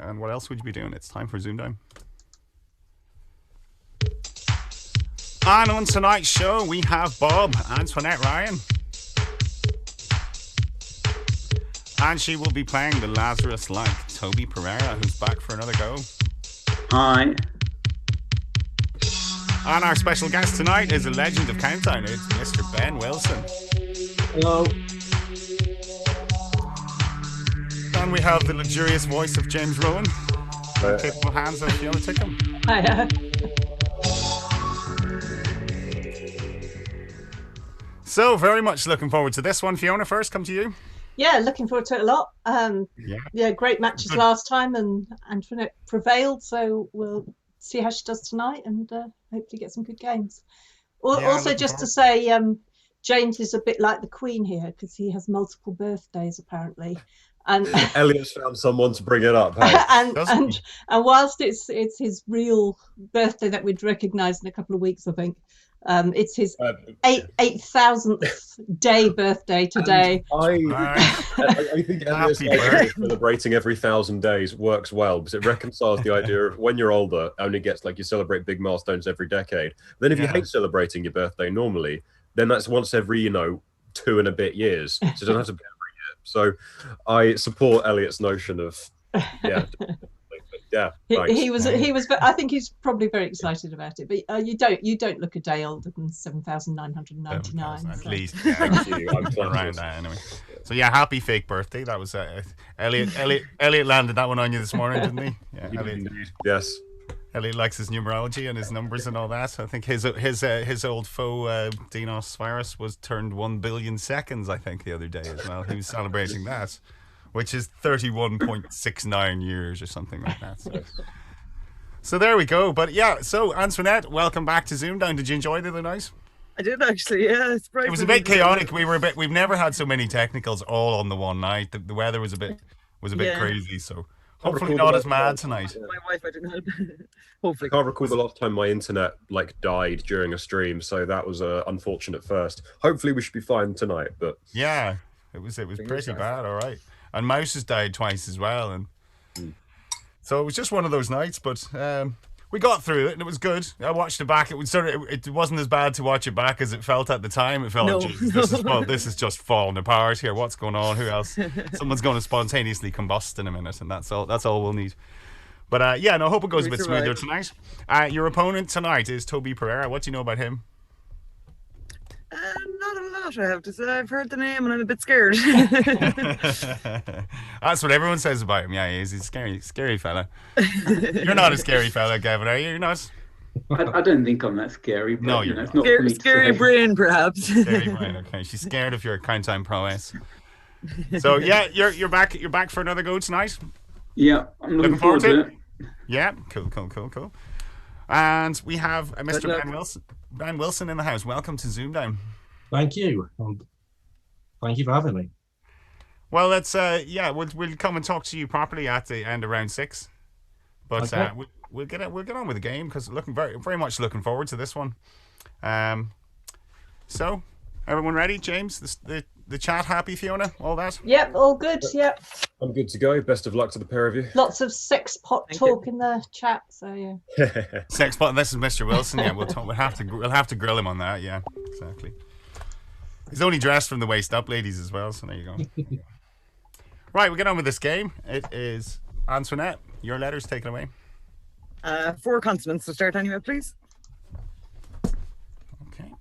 And what else would you be doing? It's time for ZoomDown. And on tonight's show, we have Bob, Antoinette Ryan. And she will be playing the Lazarus-like Toby Pereira, who's back for another go. Hi. And our special guest tonight is a legend of Countdown. It's Mr. Ben Wilson. Hello. And we have the luxurious voice of James Rowan. The capable hands of Fiona Tickham. Hiya. So, very much looking forward to this one. Fiona, first, come to you. Yeah, looking forward to it a lot. Yeah, great matches last time, and Antoinette prevailed, so we'll see how she does tonight, and hopefully get some good games. Also, just to say, James is a bit like the Queen here because he has multiple birthdays apparently, and Elliot's found someone to bring it up. Hey? and whilst it's his real birthday that we'd recognise in a couple of weeks, I think. It's his 8,000th day birthday today. I think Elliot's idea of celebrating every 1,000 days works well because it reconciles the idea of when you're older, only gets like you celebrate big milestones every decade. Then if you hate celebrating your birthday normally, then that's once every 2 and a bit years. So it doesn't have to be every year. So I support Elliot's notion of he was. I think he's probably very excited about it. But you don't look a day older than 7,999. At least, thank you. I'm around that anyway. So happy fake birthday. That was Elliot landed that one on you this morning, didn't he? Yeah, Elliot. Yes. Elliot likes his numerology and his numbers and all that. I think his old foe Dinos virus was turned 1 billion seconds. I think the other day as well. He was celebrating that. Which is 31.69 years or something like that. So there we go. But so Antoinette, welcome back to ZoomDown. Did you enjoy the other night? I did actually, yeah. It was a bit chaotic. We've never had so many technicals all on the one night. The weather was a bit crazy. So hopefully not as mad tonight. My Wi-Fi didn't help. Hopefully. I can't recall the last time my internet died during a stream, so that was unfortunate first. Hopefully we should be fine tonight. But yeah, it was pretty bad. All right. And Mouse has died twice as well, and so it was just one of those nights. But we got through it, and it was good. I watched it back. It wasn't as bad to watch it back as it felt at the time. It felt like, this is just falling apart here. What's going on? Who else? Someone's going to spontaneously combust in a minute, and that's all we'll need. But I hope it goes a bit smoother tonight. Your opponent tonight is Toby Pereira. What do you know about him? Not a lot, I have to say. I've heard the name and I'm a bit scared. That's what everyone says about him. Yeah, he's a scary fella. You're not a scary fella, Gavin, are you? You're not? I don't think I'm that scary. But, no, you're not. not. Scary brain, perhaps. Scary brain, okay. She's scared of your countdown prowess. So, you're back for another go tonight? Yeah, I'm looking forward to it. Yeah, cool. And we have Mr. Ben Wilson in the house. Welcome to ZoomDown. Thank you. Thank you for having me. Well, let's we'll come and talk to you properly at the end of round 6. But okay. We'll get on with the game because very much looking forward to this one. So, everyone ready? James, the chat happy, Fiona? All that? Yep, all good. Yep. I'm good to go. Best of luck to the pair of you. Lots of sex pot talk in the chat. So yeah. Sex pot. This is Mr. Wilson. Yeah, we'll have to grill him on that. Yeah, exactly. He's only dressed from the waist up, ladies, as well. So there you go. Right, we'll get on with this game. It is Antoinette. Your letters, take it away. 4 consonants to start anyway, please. Okay.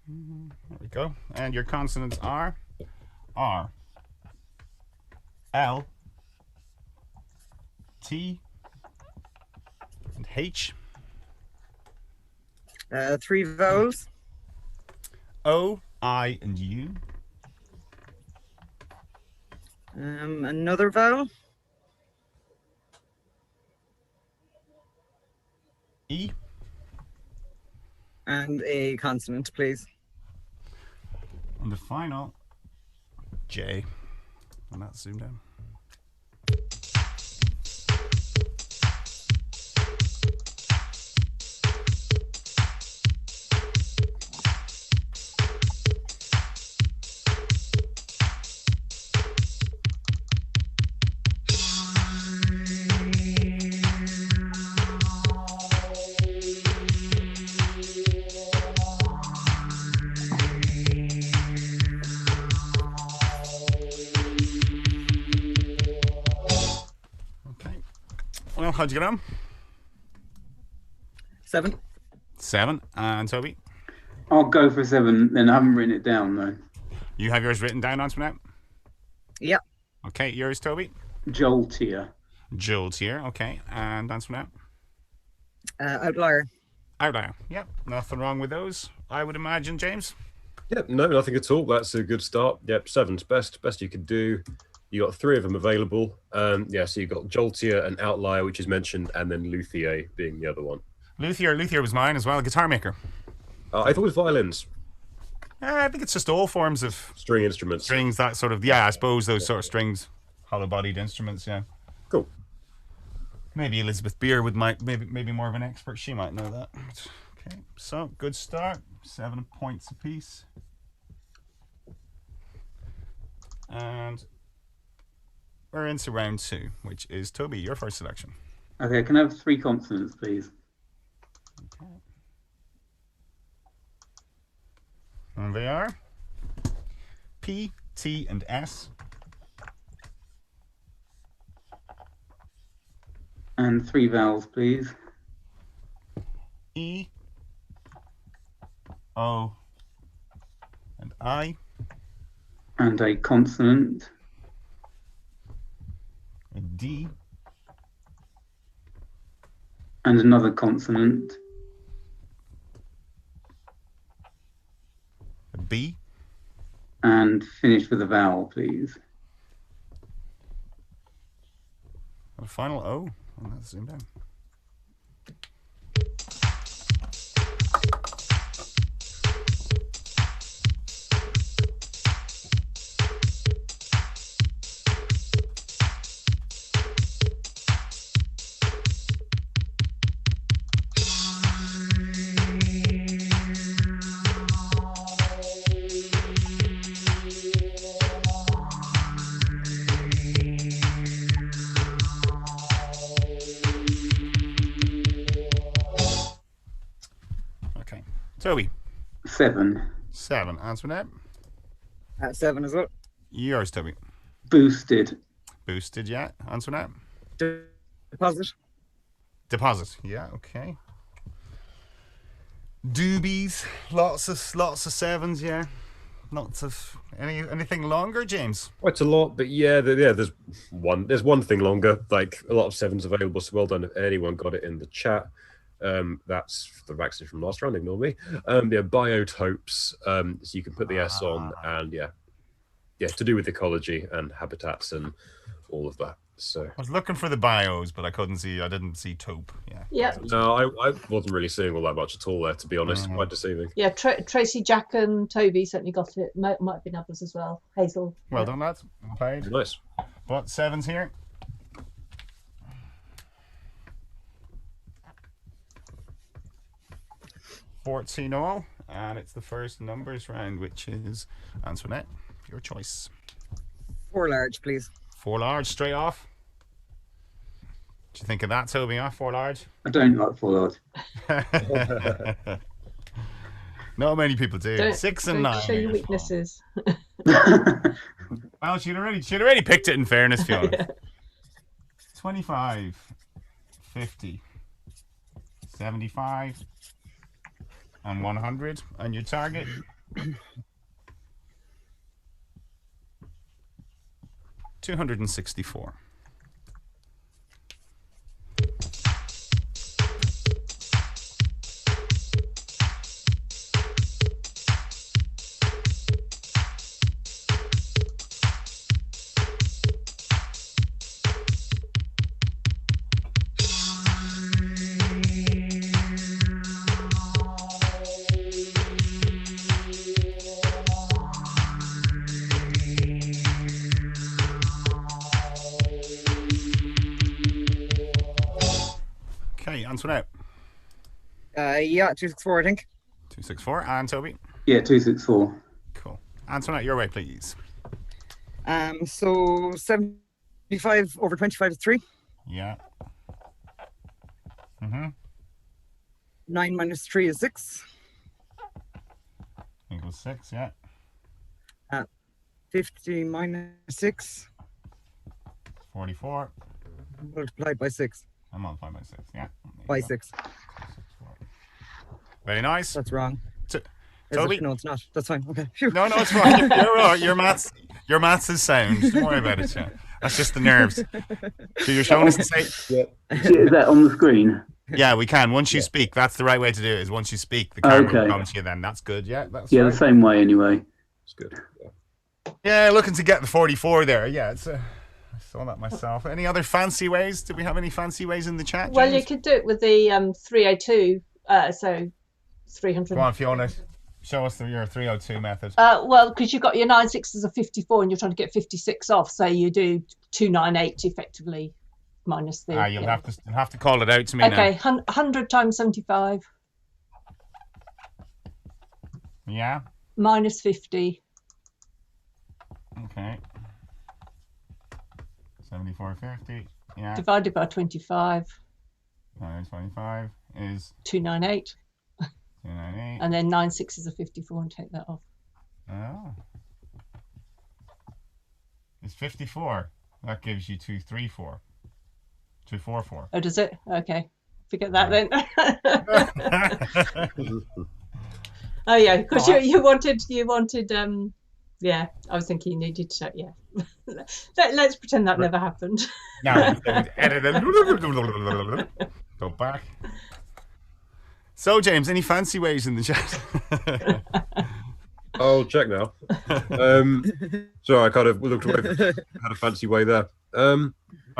There we go. And your consonants are R, L, T, and H. 3 vowels. O, I, and U. Another vowel. E. And a consonant, please. And the final J. And that's ZoomDown. how'd you get on? 7. 7. And Toby? I'll go for 7, then I haven't written it down though. You have yours written down, Antoinette? Yep. Okay, yours, Toby? Joltier. Joltier, okay. And Antoinette? Outlier. Outlier, yep. Nothing wrong with those, I would imagine, James? Yep, no, nothing at all. That's a good start. Yep, 7's best you could do. You got 3 of them available. Yeah, so you got Joltier and Outlier, which is mentioned, and then Luthier being the other one. Luthier was mine as well, guitar maker. I thought it was violins. I think it's just all forms of string instruments. Strings, that sort of, I suppose those sort of strings, hollow-bodied instruments, yeah. Cool. Maybe Elizabeth Beer might maybe more of an expert. She might know that. Okay, so good start. 7 points apiece. And we're into round 2, which is Toby, your first selection. Okay, can I have 3 consonants, please? Okay. And they are P, T, and S. And 3 vowels, please. E, O, and I. And a consonant. A D. And another consonant. A B. And finish with a vowel, please. A final O. Oh, let's zoom down. Toby. 7. 7. Antoinette. 7 as well. Yours, Toby. Boosted. Boosted, yeah. Antoinette. Deposit. Deposit, yeah. Okay. Doobies. Lots of 7s, yeah. Lots of anything longer, James? Quite a lot, but yeah, there's one thing longer. Like a lot of 7s available. So well done if anyone got it in the chat. That's the vaccine from last round, ignore me. Biotopes, so you can put the S on, and yeah, to do with ecology and habitats and all of that. So I was looking for the bios, but I didn't see taupe. Yeah. No, I wasn't really seeing all that much at all there, to be honest. Quite deceiving. Yeah, Tracy, Jack, and Toby certainly got it. Might have been others as well. Hazel. Well done, lads. Well played. Nice. But 7's here. $14 all, and it's the first numbers round, which is Antoinette. Your choice. 4 large, please. 4 large, straight off. What do you think of that, Toby? Huh? 4 large? I don't like 4 large. Not many people do. 6 and 9. Show your weaknesses. Well, she'd already picked it, in fairness, Fiona. Yeah. 25, 50, 75, and 100. And your target? $264. Antoinette. Yeah, 264, I think. 264. And Toby? Yeah, 264. Cool. Antoinette, your way, please. So 75 over 25 is 3. Yeah. 9 minus 3 is 6. Equals 6, yeah. 50 minus 6. 44. Multiplied by 6. I'm on 5 by 6. Yeah. By 6. Very nice. That's wrong. Toby? No, it's not. That's fine. Okay. Phew. No, it's fine. You're all right. Your maths is sound. Don't worry about it. Yeah. That's just the nerves. So you're showing us the same. Yeah. Is that on the screen? Yeah, we can. Once you speak, that's the right way to do it. Is once you speak, the camera will come to you. Then that's good. Yeah, that's yeah, right. the same way anyway. It's good. Yeah. Yeah, looking to get the 44 there. Yeah, it's I saw that myself. Any other fancy ways? Did we have any fancy ways in the chat? Well, James? you could do it with the 302. So 300. Go on, Fiona. Show us your 302 method. Well, because you've got your 9 6s of 54 and you're trying to get 56 off, so you do 298 effectively minus the. You'll have to call it out to me okay, now. 100 times 75. Yeah. Minus 50. Okay. 74.50. Yeah. Divided by 25. 25 is 298. 298. And then 9 6s of 54 and take that off. Oh. It's 54. That gives you 234. 244. Oh, does it? Okay. Forget that then. Oh yeah, because you wanted yeah, I was thinking you needed to yeah. Let's pretend that never happened. Now edit it. Go back. So James, any fancy ways in the chat? I'll check now. Sorry, I kind of looked away. Had a fancy way there. I'm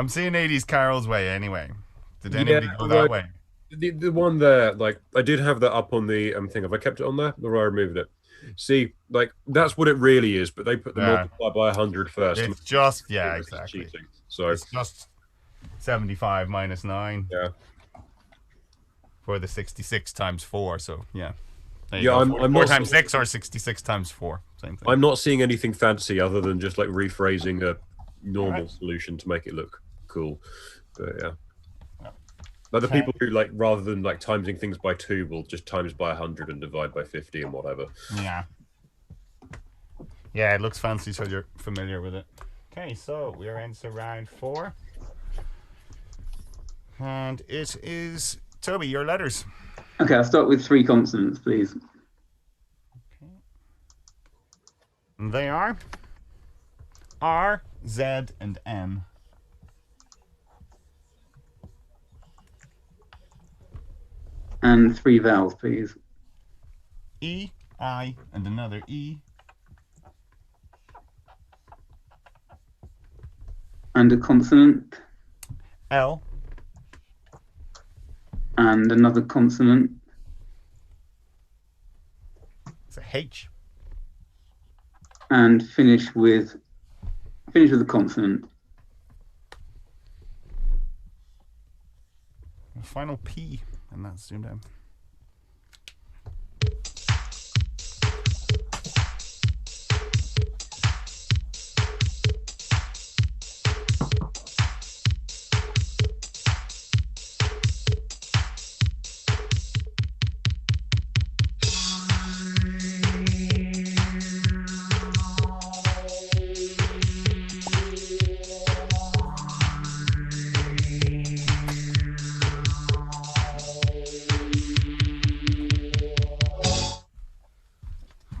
seeing 80s Carol's way anyway. Did anybody go that way? The one there, like I did have that up on the thing. Have I kept it on there, or I removed it? See, like that's what it really is, but they put the multiply by 100 first. It's just exactly. Cheating. So it's just 75 minus 9. Yeah. For the 66 times 4, so yeah. Yeah, I'm 4 times 6 or 66 times 4. Same thing. I'm not seeing anything fancy other than just like rephrasing a normal solution to make it look cool. But yeah. Like the people who like rather than like timesing things by 2 will just times by 100 and divide by 50 and whatever. Yeah. Yeah, it looks fancy, so you're familiar with it. Okay, so we're into round 4. And it is Toby, your letters. Okay, I'll start with 3 consonants, please. Okay. And they are R, Z, and M. And 3 vowels, please. E, I, and another E. And a consonant. L. And another consonant. It's a H. And finish with a consonant. The final P, and that's ZoomDown.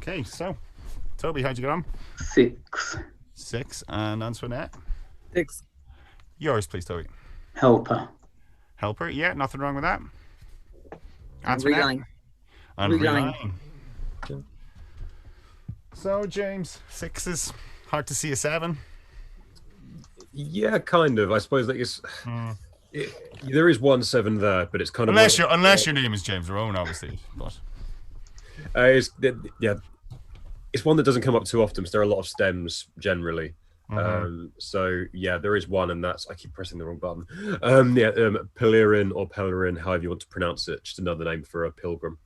Okay, so Toby, how'd you get on? 6. 6, and Antoinette? 6. Yours, please, Toby. Helper. Helper, yeah, nothing wrong with that. Antoinette? Reline. And reline. So, James, 6 is hard to see a 7. Yeah, kind of. I suppose that is. There is 1 7 there, but it's kind of unless your name is James Rowan, obviously. But it's one that doesn't come up too often. So there are a lot of stems generally. So yeah, there is one, and that's I keep pressing the wrong button. Pelerin or Pellerin, however you want to pronounce it, just another name for a pilgrim.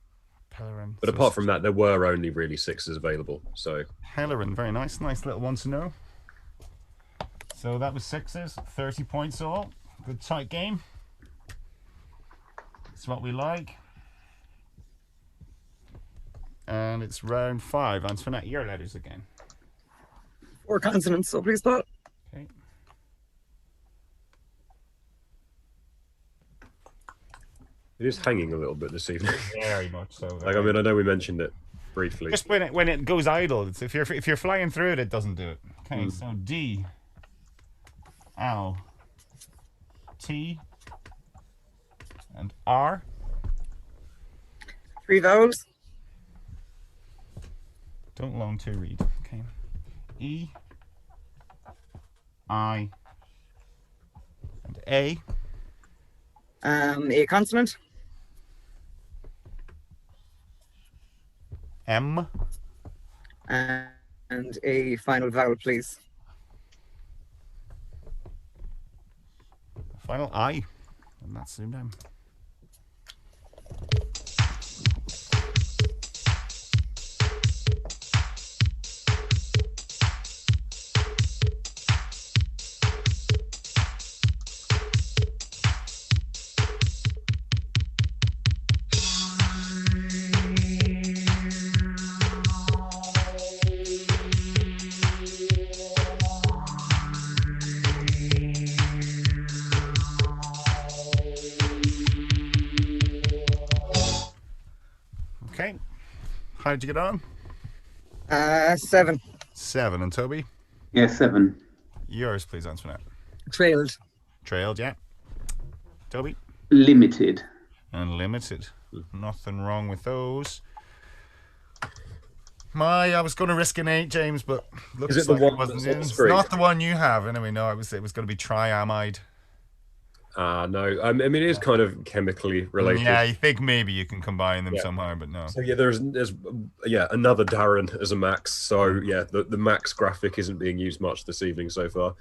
Pellerin. But apart from that, there were only really 6s available. So Pellerin, very nice little one to know. So that was 6s, 30 points all. Good tight game. It's what we like. And it's round 5. Antoinette, your letters again. 4 consonants, so please start. Okay. It is hanging a little bit this evening. Very much so. Like, I mean, I know we mentioned it briefly. Just when it goes idle, it's if you're flying through it, it doesn't do it. Okay, so D, L, T, and R. 3 vowels. Don't long to read. Okay. E, I, and A. A consonant. M. And a final vowel, please. Final I. And that's ZoomDown. Okay. How did you get on? 7. 7. And Toby? Yeah, 7. Yours, please, Antoinette. Trailed. Trailed, yeah. Toby? Limited. And limited. Nothing wrong with those. I was going to risk an 8, James, but looks Is it the like one it wasn't that's on in. the It's screen? not the one you have. Anyway, no, it was going to be triamide. No. I mean, it is kind of chemically related. Yeah, you think maybe you can combine them somehow, but no. So yeah, there's another Darren as a Max. So yeah, the Max graphic isn't being used much this evening so far.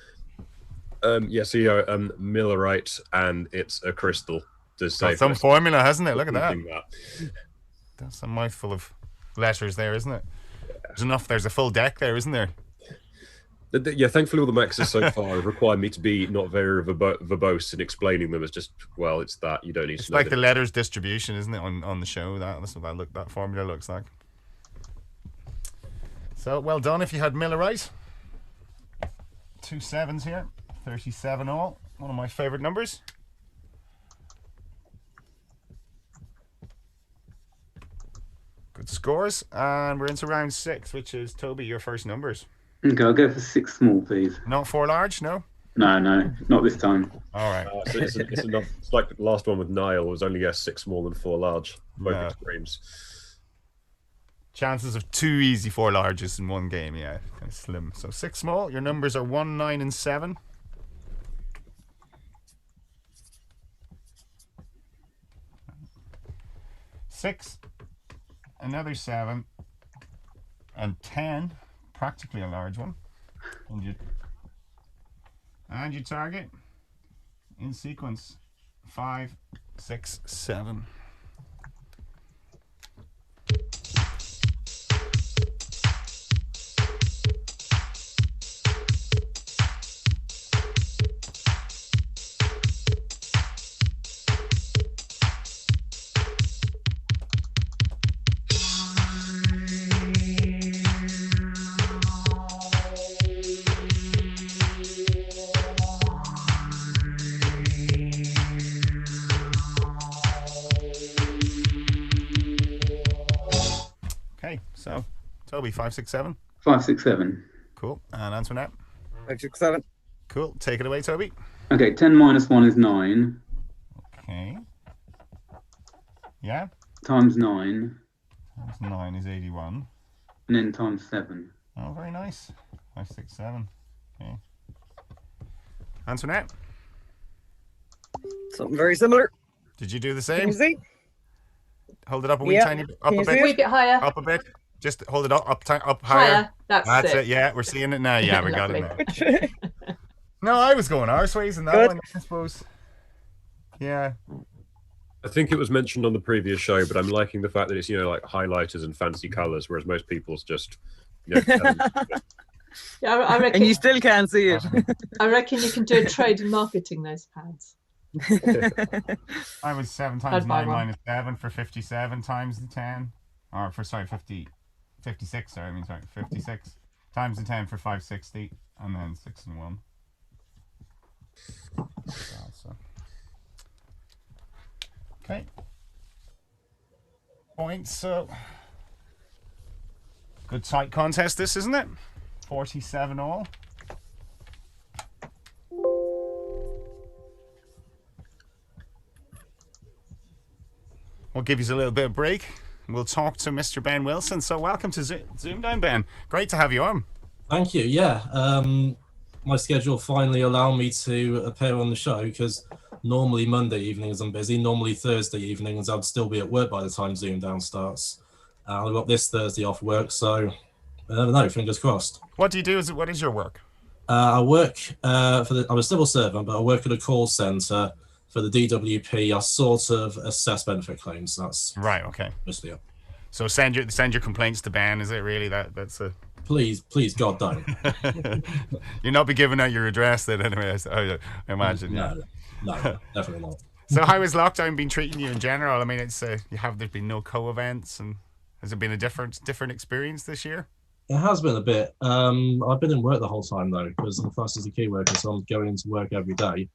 Millerite, and it's a crystal. To say Got some formula, hasn't it? Look at that. that. That's a mouthful of letters there, isn't it? There's enough. There's a full deck there, isn't there? Yeah, thankfully all the Maxes so far have required me to be not very verbose in explaining them. It's just, well, it's that. You don't need It's to know like the that. letters distribution, isn't it, on the show? That's what that formula looks like. So, well done if you had Millerite. 2 7s here. 37 all. One of my favourite numbers. Good scores. And we're into round 6, which is, Toby, your first numbers. Okay, I'll go for 6 small, please. Not 4 large, no? No, not this time. All right. It's like the last one with Niall was only 6 small and 4 large. Both Yeah. extremes. Chances of 2 easy 4 larges in one game, yeah, kind of slim. So 6 small. Your numbers are 1, 9, and 7. Six, another 7, and 10, practically a large one. And you target in sequence 5, 6, 7. Okay, so Toby, 5, 6, 7. 5, 6, 7. Cool. And Antoinette. 5, 6, 7. Cool. Take it away, Toby. Okay, 10 minus 1 is 9. Okay. Yeah. Times 9. Times 9 is 81. And then times 7. Oh, very nice. 5, 6, 7. Okay. Antoinette, Something very similar. did you do the Can you same? see? Hold it up a wee Yeah. tiny bit. Up Can a you see bit. A wee bit higher. Up a bit. Just hold it up higher. Higher. That's it. Yeah, we're seeing it now. Yeah, we got it Lovely. now. No, I was going arseways in that Good. one, I suppose. Yeah. I think it was mentioned on the previous show, but I'm liking the fact that it's, like highlighters and fancy colours, whereas most people's just, Yeah, I reckon. And you still can't see it. I reckon you can do a trade in marketing those pads. I was 7 I'd times buy 9 one. minus 7 for 57 times the 10. Or for, 56, sorry, 56. Times the 10 for 560. And then 6 and 1. So. Okay. points. So good tight contest, this, isn't it? 47 all. We'll give you a little bit of break. We'll talk to Mr. Ben Wilson. So welcome to ZoomDown, Ben. Great to have you on. Thank you. Yeah, my schedule finally allowed me to appear on the show, because normally Monday evenings I'm busy. Normally Thursday evenings I'd still be at work by the time ZoomDown starts. I got this Thursday off work, so I never know. Fingers crossed. What do you do? What is your work? I work I'm a civil servant, but I work at a call centre for the DWP. I sort of assess benefit claims. That's right. Okay. Mostly it. So send your complaints to Ben. Is it really that's a? Please, God, don't. You'll not be giving out your address then, anyway. I imagine. No, yeah. no, definitely not. So how has lockdown been treating you in general? I mean, it's there's been no co-events, and has it been a different experience this year? It has been a bit. I've been in work the whole time though, because I'm classed as a key worker, so I'm going into work every day.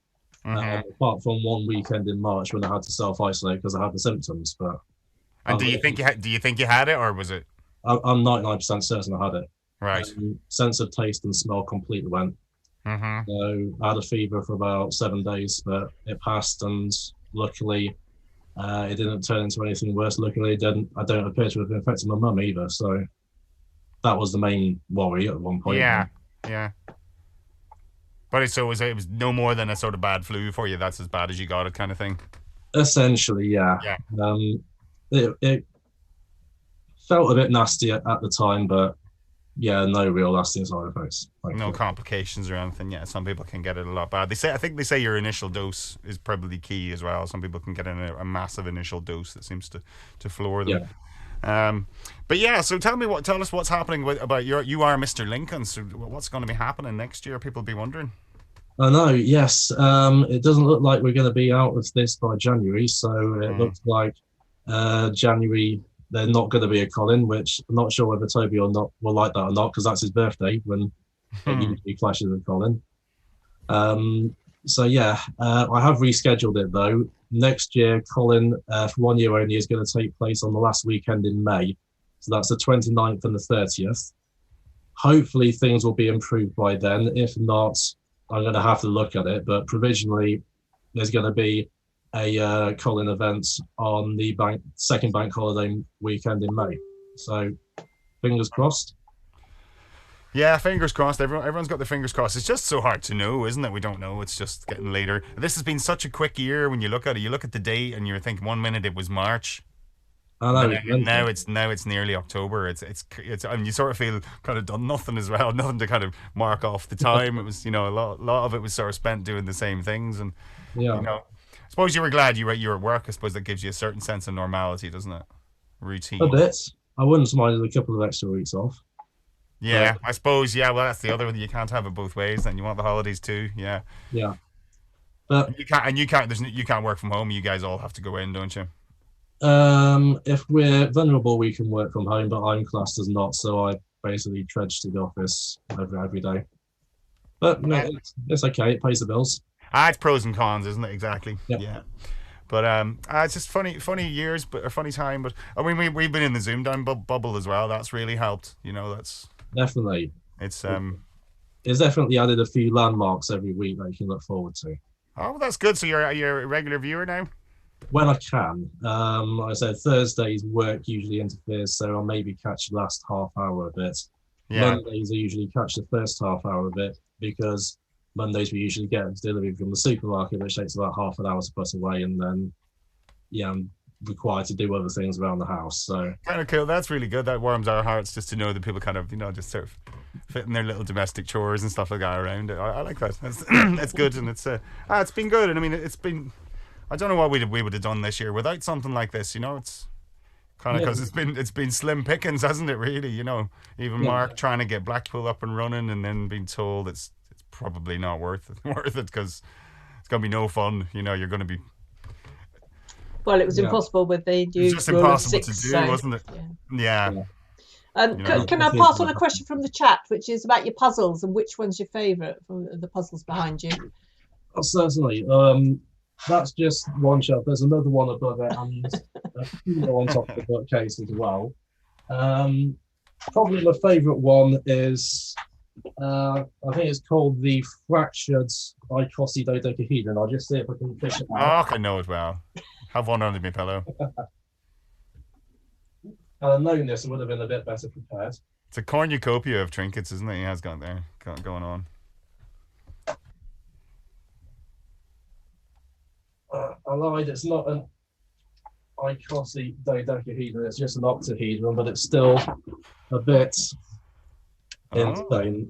Apart from one weekend in March when I had to self-isolate because I had the symptoms. But do you think you had it, or was it? I'm 99% certain I had it. Right. Sense of taste and smell completely went. So I had a fever for about 7 days, but it passed, and luckily it didn't turn into anything worse. Luckily, I don't appear to have infected my mum either. So that was the main worry at one point. Yeah. But it was no more than a sort of bad flu for you. That's as bad as you got it, kind of thing. Essentially, yeah. It felt a bit nasty at the time, but yeah, no real lasting side effects. No complications or anything. Yeah, some people can get it a lot bad. I think they say your initial dose is probably key as well. Some people can get a massive initial dose that seems to floor them. Yeah. But yeah, so tell us what's happening about you are Mr. Lincoln. So what's going to be happening next year? People will be wondering. I know. Yes. It doesn't look like we're going to be out of this by January. So it looks like January they're not going to be a Colin, which I'm not sure whether Toby or not will like that or not, because that's his birthday when it usually clashes with Colin. So yeah, I have rescheduled it though. Next year, Colin, for 1 year only, is going to take place on the last weekend in May. So that's the 29th and the 30th. Hopefully things will be improved by then. If not, I'm going to have to look at it. But provisionally, there's going to be a Colin event on the second bank holiday weekend in May. So fingers crossed. Yeah, fingers crossed. Everyone's got their fingers crossed. It's just so hard to know, isn't it? We don't know. It's just getting later. This has been such a quick year when you look at it. You look at the date and you're thinking 1 minute it was March. I know. And now it's nearly October. It's and you sort of feel kind of done nothing as well. Nothing to kind of mark off the time. It was, a lot of it was sort of spent doing the same things, and I suppose you were glad you were at work. I suppose that gives you a certain sense of normality, doesn't it? Routine. A bit. I wouldn't mind a couple of extra weeks off. Yeah, I suppose. Yeah, well, that's the other one. You can't have it both ways. Then you want the holidays too. Yeah. Yeah. But you can't work from home. You guys all have to go in, don't you? If we're vulnerable, we can work from home, but I'm classed as not, so I basically trudge to the office every day. But no, it's okay. It pays the bills. It's pros and cons, isn't it? Exactly. Yep. Yeah. But it's just funny years, but a funny time. But I mean, we've been in the ZoomDown bubble as well. That's really helped. That's definitely. It's definitely added a few landmarks every week that you can look forward to. Oh, that's good. So you're a regular viewer now? When I can. Like I said, Thursdays work usually interferes, so I'll maybe catch the last half hour of it. Yeah. Mondays I usually catch the first half hour of it, because Mondays we usually get delivery from the supermarket, which takes about half an hour to put away, and then I'm required to do other things around the house. So kind of cool. That's really good. That warms our hearts just to know that people kind of just sort of fitting their little domestic chores and stuff like that around it. I like that. That's good, and it's been good. And I mean, it's been. I don't know what we would have done this year without something like this. It's kind of because it's been slim pickings, hasn't it? Really, even Mark trying to get Blackpool up and running, and then being told it's probably not worth it because it's gonna be no fun. You're gonna be. Well, it was impossible with the new. It's just impossible to do, wasn't it? Yeah. Can I pass on a question from the chat, which is about your puzzles and which one's your favourite from the puzzles behind you? Certainly. that's just one shelf. There's another one above it, and a few on top of the bookcase as well. Probably my favourite one is, I think it's called the Fractured Icosydodecahedron. I'll just see if I can fish it out. Oh, I know it well. Have one under my pillow. Had I known this, I would have been a bit better prepared. It's a cornucopia of trinkets, isn't it? He has got there going on. I lied, it's not an icosydodecahedron, it's just an octahedron, but it's still a bit insane.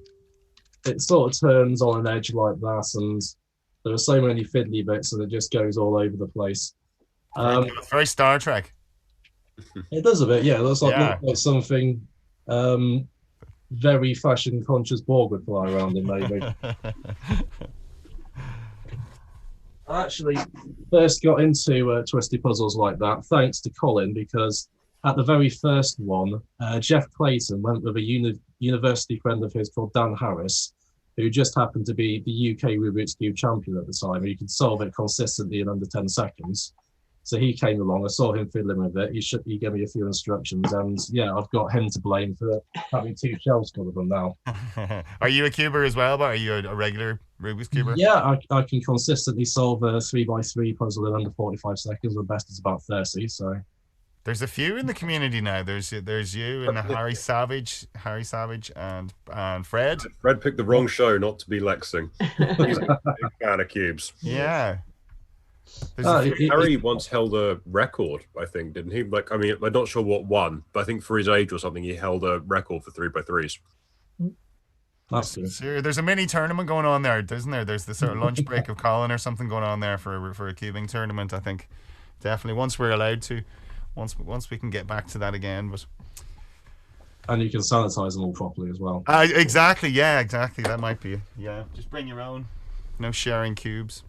It sort of turns on an edge like that, and there are so many fiddly bits, and it just goes all over the place. Very Star Trek. It does a bit, yeah. It looks like something very fashion-conscious Borg would fly around in, maybe. I actually first got into twisty puzzles like that thanks to Colin, because at the very first one, Jeff Clayton went with a university friend of his called Dan Harris, who just happened to be the UK Rubik's Cube champion at the time. He could solve it consistently in under 10 seconds. So he came along, I saw him fiddling with it, he gave me a few instructions, and yeah, I've got him to blame for having 2 shelves full of them now. Are you a cuber as well, but are you a regular Rubik's Cuber? Yeah, I can consistently solve a 3x3 puzzle in under 45 seconds, the best is about 30, so... There's a few in the community now. There's you and Harry Savage, and Fred. Fred picked the wrong show not to be Lexing. He's a big fan of cubes. Yeah. Harry once held a record, I think, didn't he? Like, I mean, I'm not sure what won, but I think for his age or something, he held a record for 3x3s. There's a mini tournament going on there, isn't there? There's the sort of lunch break of Colin or something going on there for a cubing tournament. I think definitely once we're allowed to, once we can get back to that again. But and you can sanitize them all properly as well. Exactly. Yeah, exactly. That might be. Yeah, just bring your own. No sharing cubes.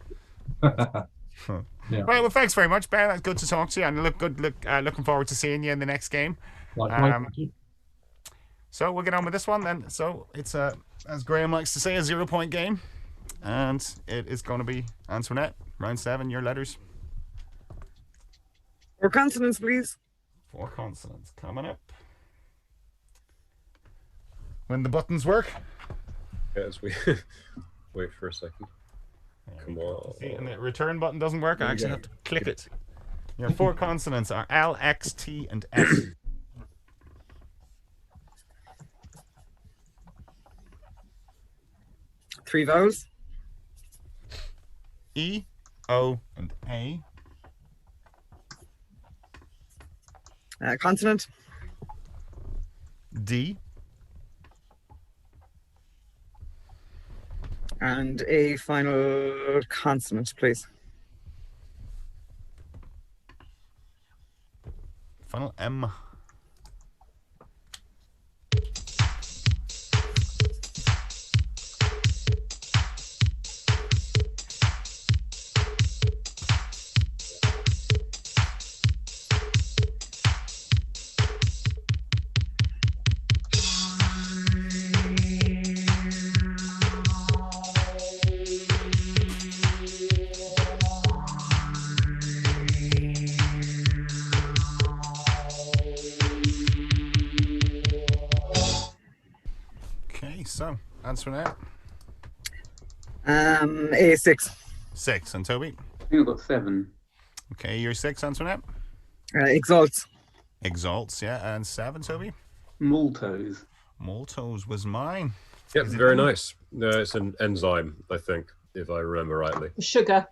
Yeah. Right, well, thanks very much, Ben. That's good to talk to you, and looking forward to seeing you in the next game. So we'll get on with this one then. So it's as Graham likes to say, a 0-point game, and it is going to be Antoinette, round 7. Your letters. 4 consonants, please. 4 consonants coming up. When the buttons work. As we wait for a second. Come on. See, and the return button doesn't work. I actually have to click it. Your 4 consonants are L, X, T, and S. Three vowels. E, O, and A. Consonant. D. And a final consonant, please. Final M. So, Antoinette. A6. 6, and Toby? I think I've got 7. Okay, you're 6, Antoinette. Exalts. Exalts, yeah, and 7, Toby. Maltose. Maltose was mine. Yep, very nice. It's an enzyme, I think, if I remember rightly. Sugar.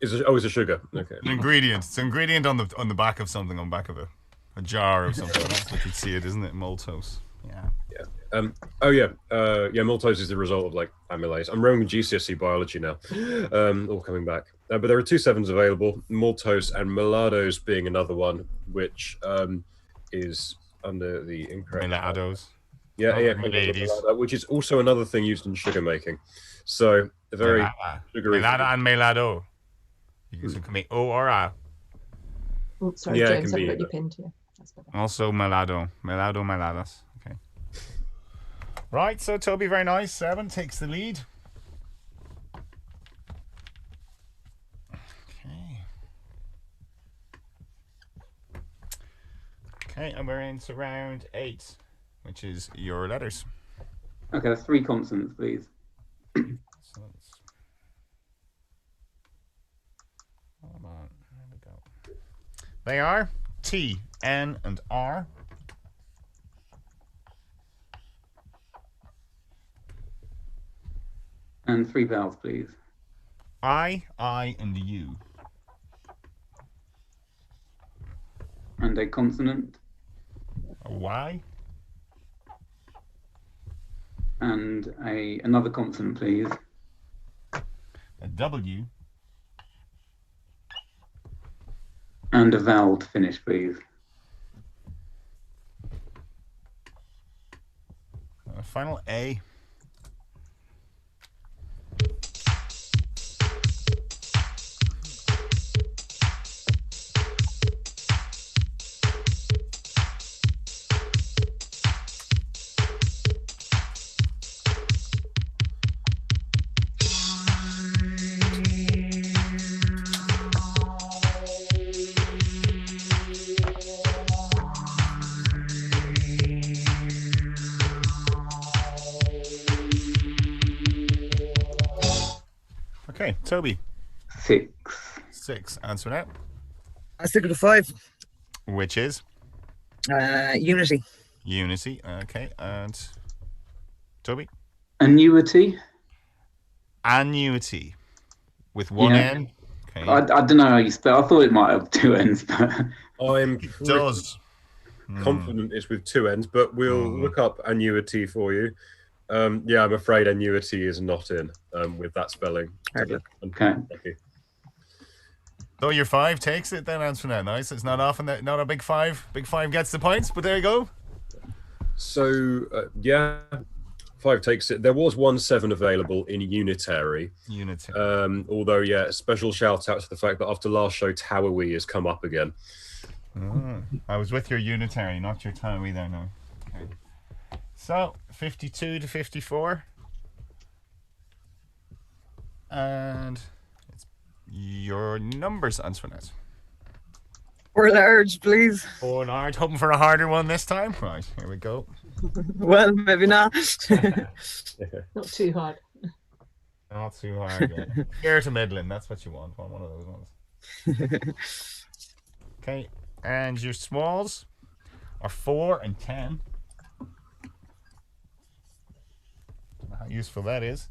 It's a sugar. Okay. An ingredient. It's an ingredient on the back of something, on the back of a jar of something. That's what you'd see it, isn't it? Maltose. Yeah. Yeah. Maltose is the result of like amylase. I'm running GCSE biology now, all coming back. But there are 2 7s available, maltose and melladose being another one, which is under the incorrect. Melladose. Yeah, which is also another thing used in sugar making. So a very sugary. Mellada and melado. You can make O or A. Oh, sorry, Yeah, James, I've got you pinned here. That's better. Also melado, meladas. Okay. Right, so Toby, very nice. 7 takes the lead. down to round 8, which is your letters. Okay, that's 3 consonants, please. So come on, there we go. They are T, N, and R. And 3 vowels, please. I, and U. And a consonant. A Y. And another consonant, please. A W. And a vowel to finish, please. A final A. Okay, Toby. 6. 6. Antoinette. I stick with a 5. Which is? Unity. Unity. Okay, and Toby. Annuity. Annuity. With 1 N. Okay. I don't know how you spell. I thought it might have 2 N's, but I'm It does. confident it's with 2 N's, but we'll look up annuity for you. Yeah, I'm afraid annuity is not in with that spelling. Okay. So your 5 takes it then, Antoinette. Nice. It's not often that not a big 5. Big 5 gets the points, but there you go. So yeah, 5 takes it. There was 1 7 available in unitary. Unitary. Although yeah, special shout out to the fact that after last show Towie has come up again. I was with your unitary, not your Towie there now. Okay. So 52 to 54. And it's your numbers, Antoinette. 4 large, please. 4 large. Hoping for a harder one this time. Right, here we go. Well, maybe not. Not too hard. Not too hard. Yeah. Fair to middling. That's what you want. One of those ones. Okay, and your smalls are 4 and 10. Don't know how useful that is.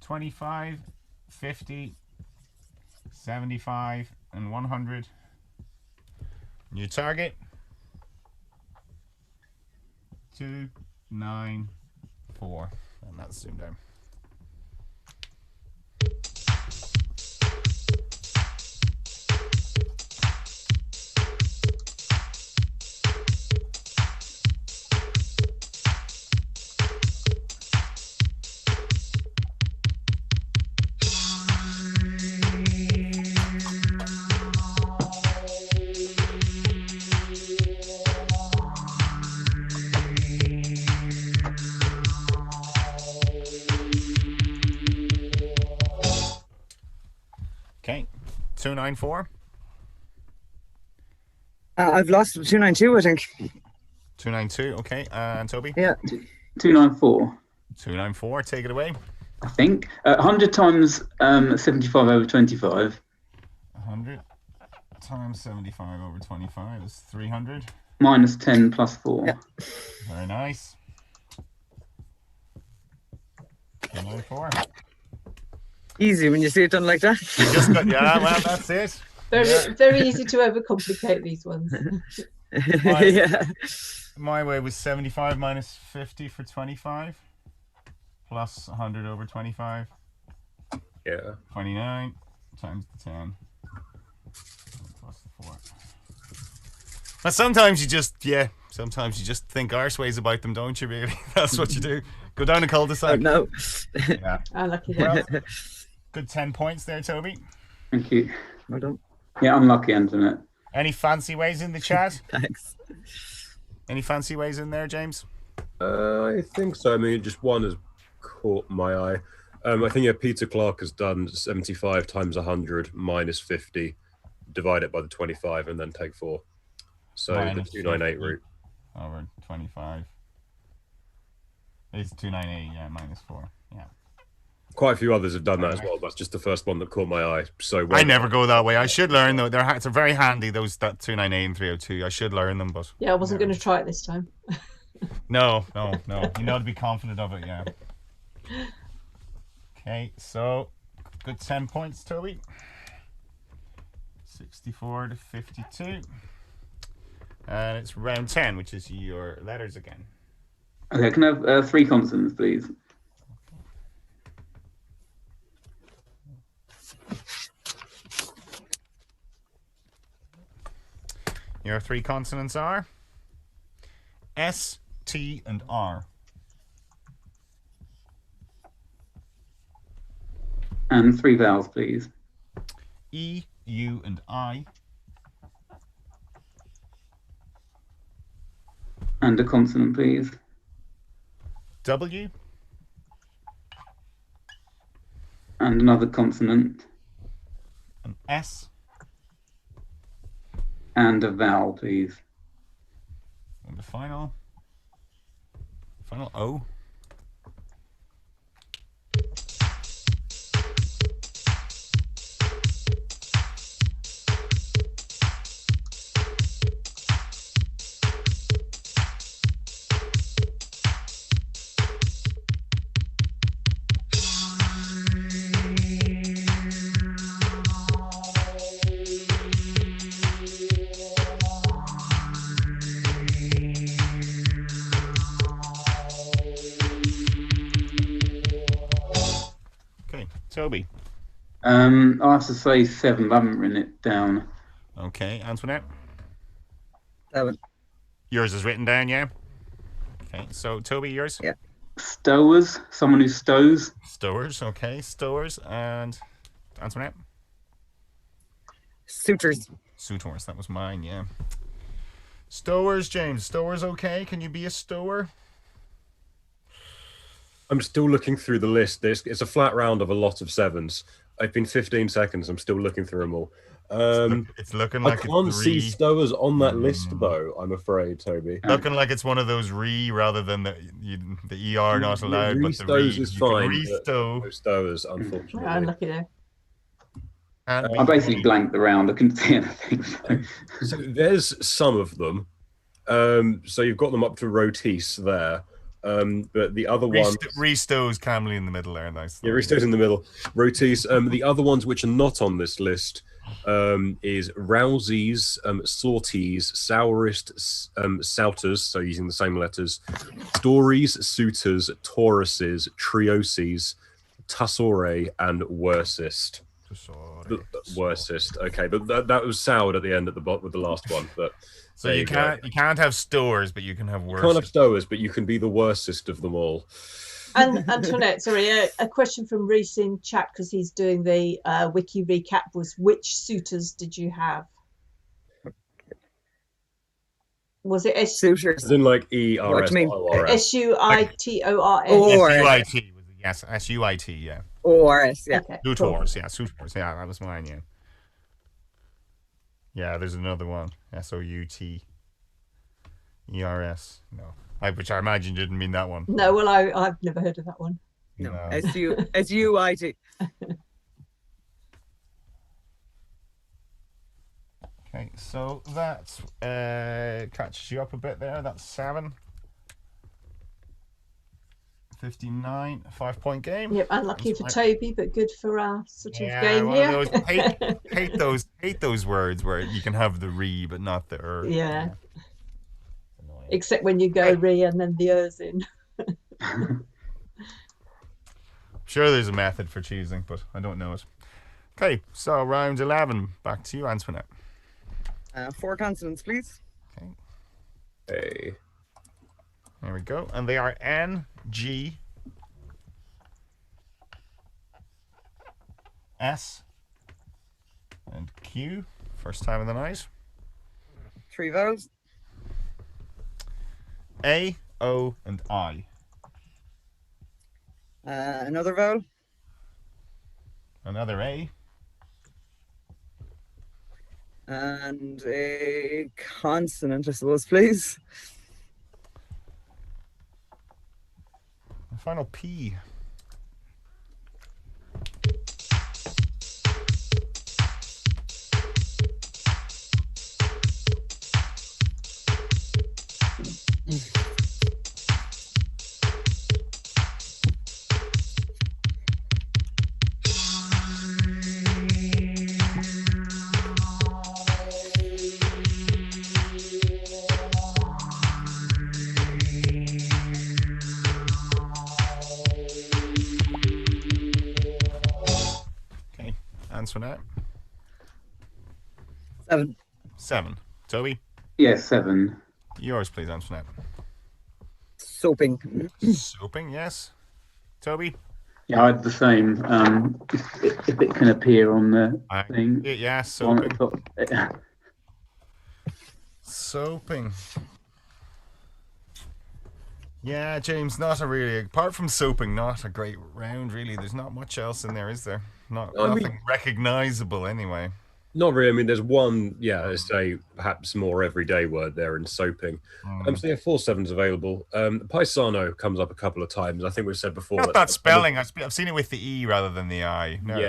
25, 50, 75, and 100. New target. 2, 9, 4. And that's ZoomDown. Okay, 294. I've lost 292, I think. 292. Okay, and Toby. Yeah. 294. 294. Take it away. I think 100 times 75 over 25. 100 times 75 over 25 is 300. Minus 10 plus 4. Yeah. Very nice. 294. Easy when you see it done like that. You just got, yeah, well, that's it. Very easy to overcomplicate these ones. Yeah. My way was 75 minus 50 for 25. Plus 100 over 25. Yeah. 29 times the 10. Plus the 4. But sometimes you just think arseways about them, don't you, really? That's what you do. Go down a cul-de-sac. No. Yeah. Lucky Well, that. good 10 points there, Toby. Thank you. Well done. Yeah, unlucky, Antoinette. Any fancy ways in the chat? Thanks. Any fancy ways in there, James? I think so. I mean, just one has caught my eye. I think Peter Clark has done 75 times 100 minus 50, divide it by the 25, and then take 4. So Minus the 298 50. route. over 25. It's 298, yeah, -4. Yeah. Quite a few others have done that as well. That's just the first one that caught my eye. So I never go that way. I should learn though. It's very handy that 298 and 302. I should learn them, but yeah, I wasn't going to try it this time. No. You know to be confident of it, yeah. Okay, so good 10 points, Toby. 64 to 52. And it's round 10, which is your letters again. Okay, can I have 3 consonants, please? Your 3 consonants are S, T, and R. And 3 vowels, please. E, U, and I. And a consonant, please. W. And another consonant. An S. And a vowel, please. And the final O. Toby. I'll have to say 7, but I haven't written it down. Okay, Antoinette. 7. Yours is written down, yeah? Okay, so Toby, yours? Yeah. Stowers, someone who stows. Stowers, okay, stowers. And Antoinette? Suitors. Suitors, that was mine, yeah. Stowers, James. Stowers, okay? Can you be a stower? I'm still looking through the list. It's a flat round of a lot of 7s. I've been 15 seconds. I'm still looking through them all. It's looking like I can't see stowers on that list, though. I'm afraid, Toby. Looking like it's one of those rather than the ER not allowed. Yeah, but the re-stows is fine. Re-stow. No stowers, unfortunately. I'm lucky there. I basically blanked the round. I couldn't see anything. So there's some of them. So you've got them up to Rotis there. But the other ones... Restow's calmly in the middle there. Nice. Yeah, Restow's in the middle. Rotis. The other ones which are not on this list is Rousies, Sorties, Sourest, Souters, so using the same letters, Stories, Suitors, Tauruses, Trioses, Tussore, and Worsist. Worsist. Okay, but that was soured at the end at the bottom with the last one. But so you can't have stowers, but you can have worst. You can't have stowers, but you can be the worstest of them all. And Antoinette, sorry, a question from Reese in chat because he's doing the wiki recap was which suitors did you have? Was it Suitors? As in like E-R-S-O-R-S. S-U-I-T-O-R-S? S-U-I-T. Yes, S-U-I-T, yeah. O-R-S, yeah. Okay, Suitors, yeah, Suitors, yeah, that was mine, yeah. Yeah, there's another one. S-O-U-T-E-R-S. No. Which I imagine didn't mean that one. No, well, I've never heard of that one. No. S-U-I-T. Okay, so that catches you up a bit there. That's 7. 59, 5-point game. Yep, unlucky for Toby, but good for our sort of game one here. Of those, hate those words where you can have the re but not the er. Yeah. Except when you go re and then the er's in. Sure, there's a method for choosing, but I don't know it. Okay, so round 11. Back to you, Antoinette. 4 consonants, please. Okay. Hey. There we go. And they are N, G, S, and Q. First time of the night. 3 vowels. A, O, and I. Another vowel. Another A. And a consonant, I suppose, please. Final P. Antoinette? 7. 7. Toby? Yes, 7. Yours, please, Antoinette. Soaping. Soaping, yes. Toby? Yeah, I had the same. If it can appear on the thing. Yeah, soaping. Yeah. Soaping. Yeah, James, not a really, apart from soaping, not a great round, really. There's not much else in there, is there? Nothing recognisable, anyway. Not really. I mean, there's one, let's say, perhaps more everyday word there in soaping. So yeah, 4 7's available. Paisano comes up a couple of times. I think we've said before. Not that spelling. I've seen it with the E rather than the I. No, E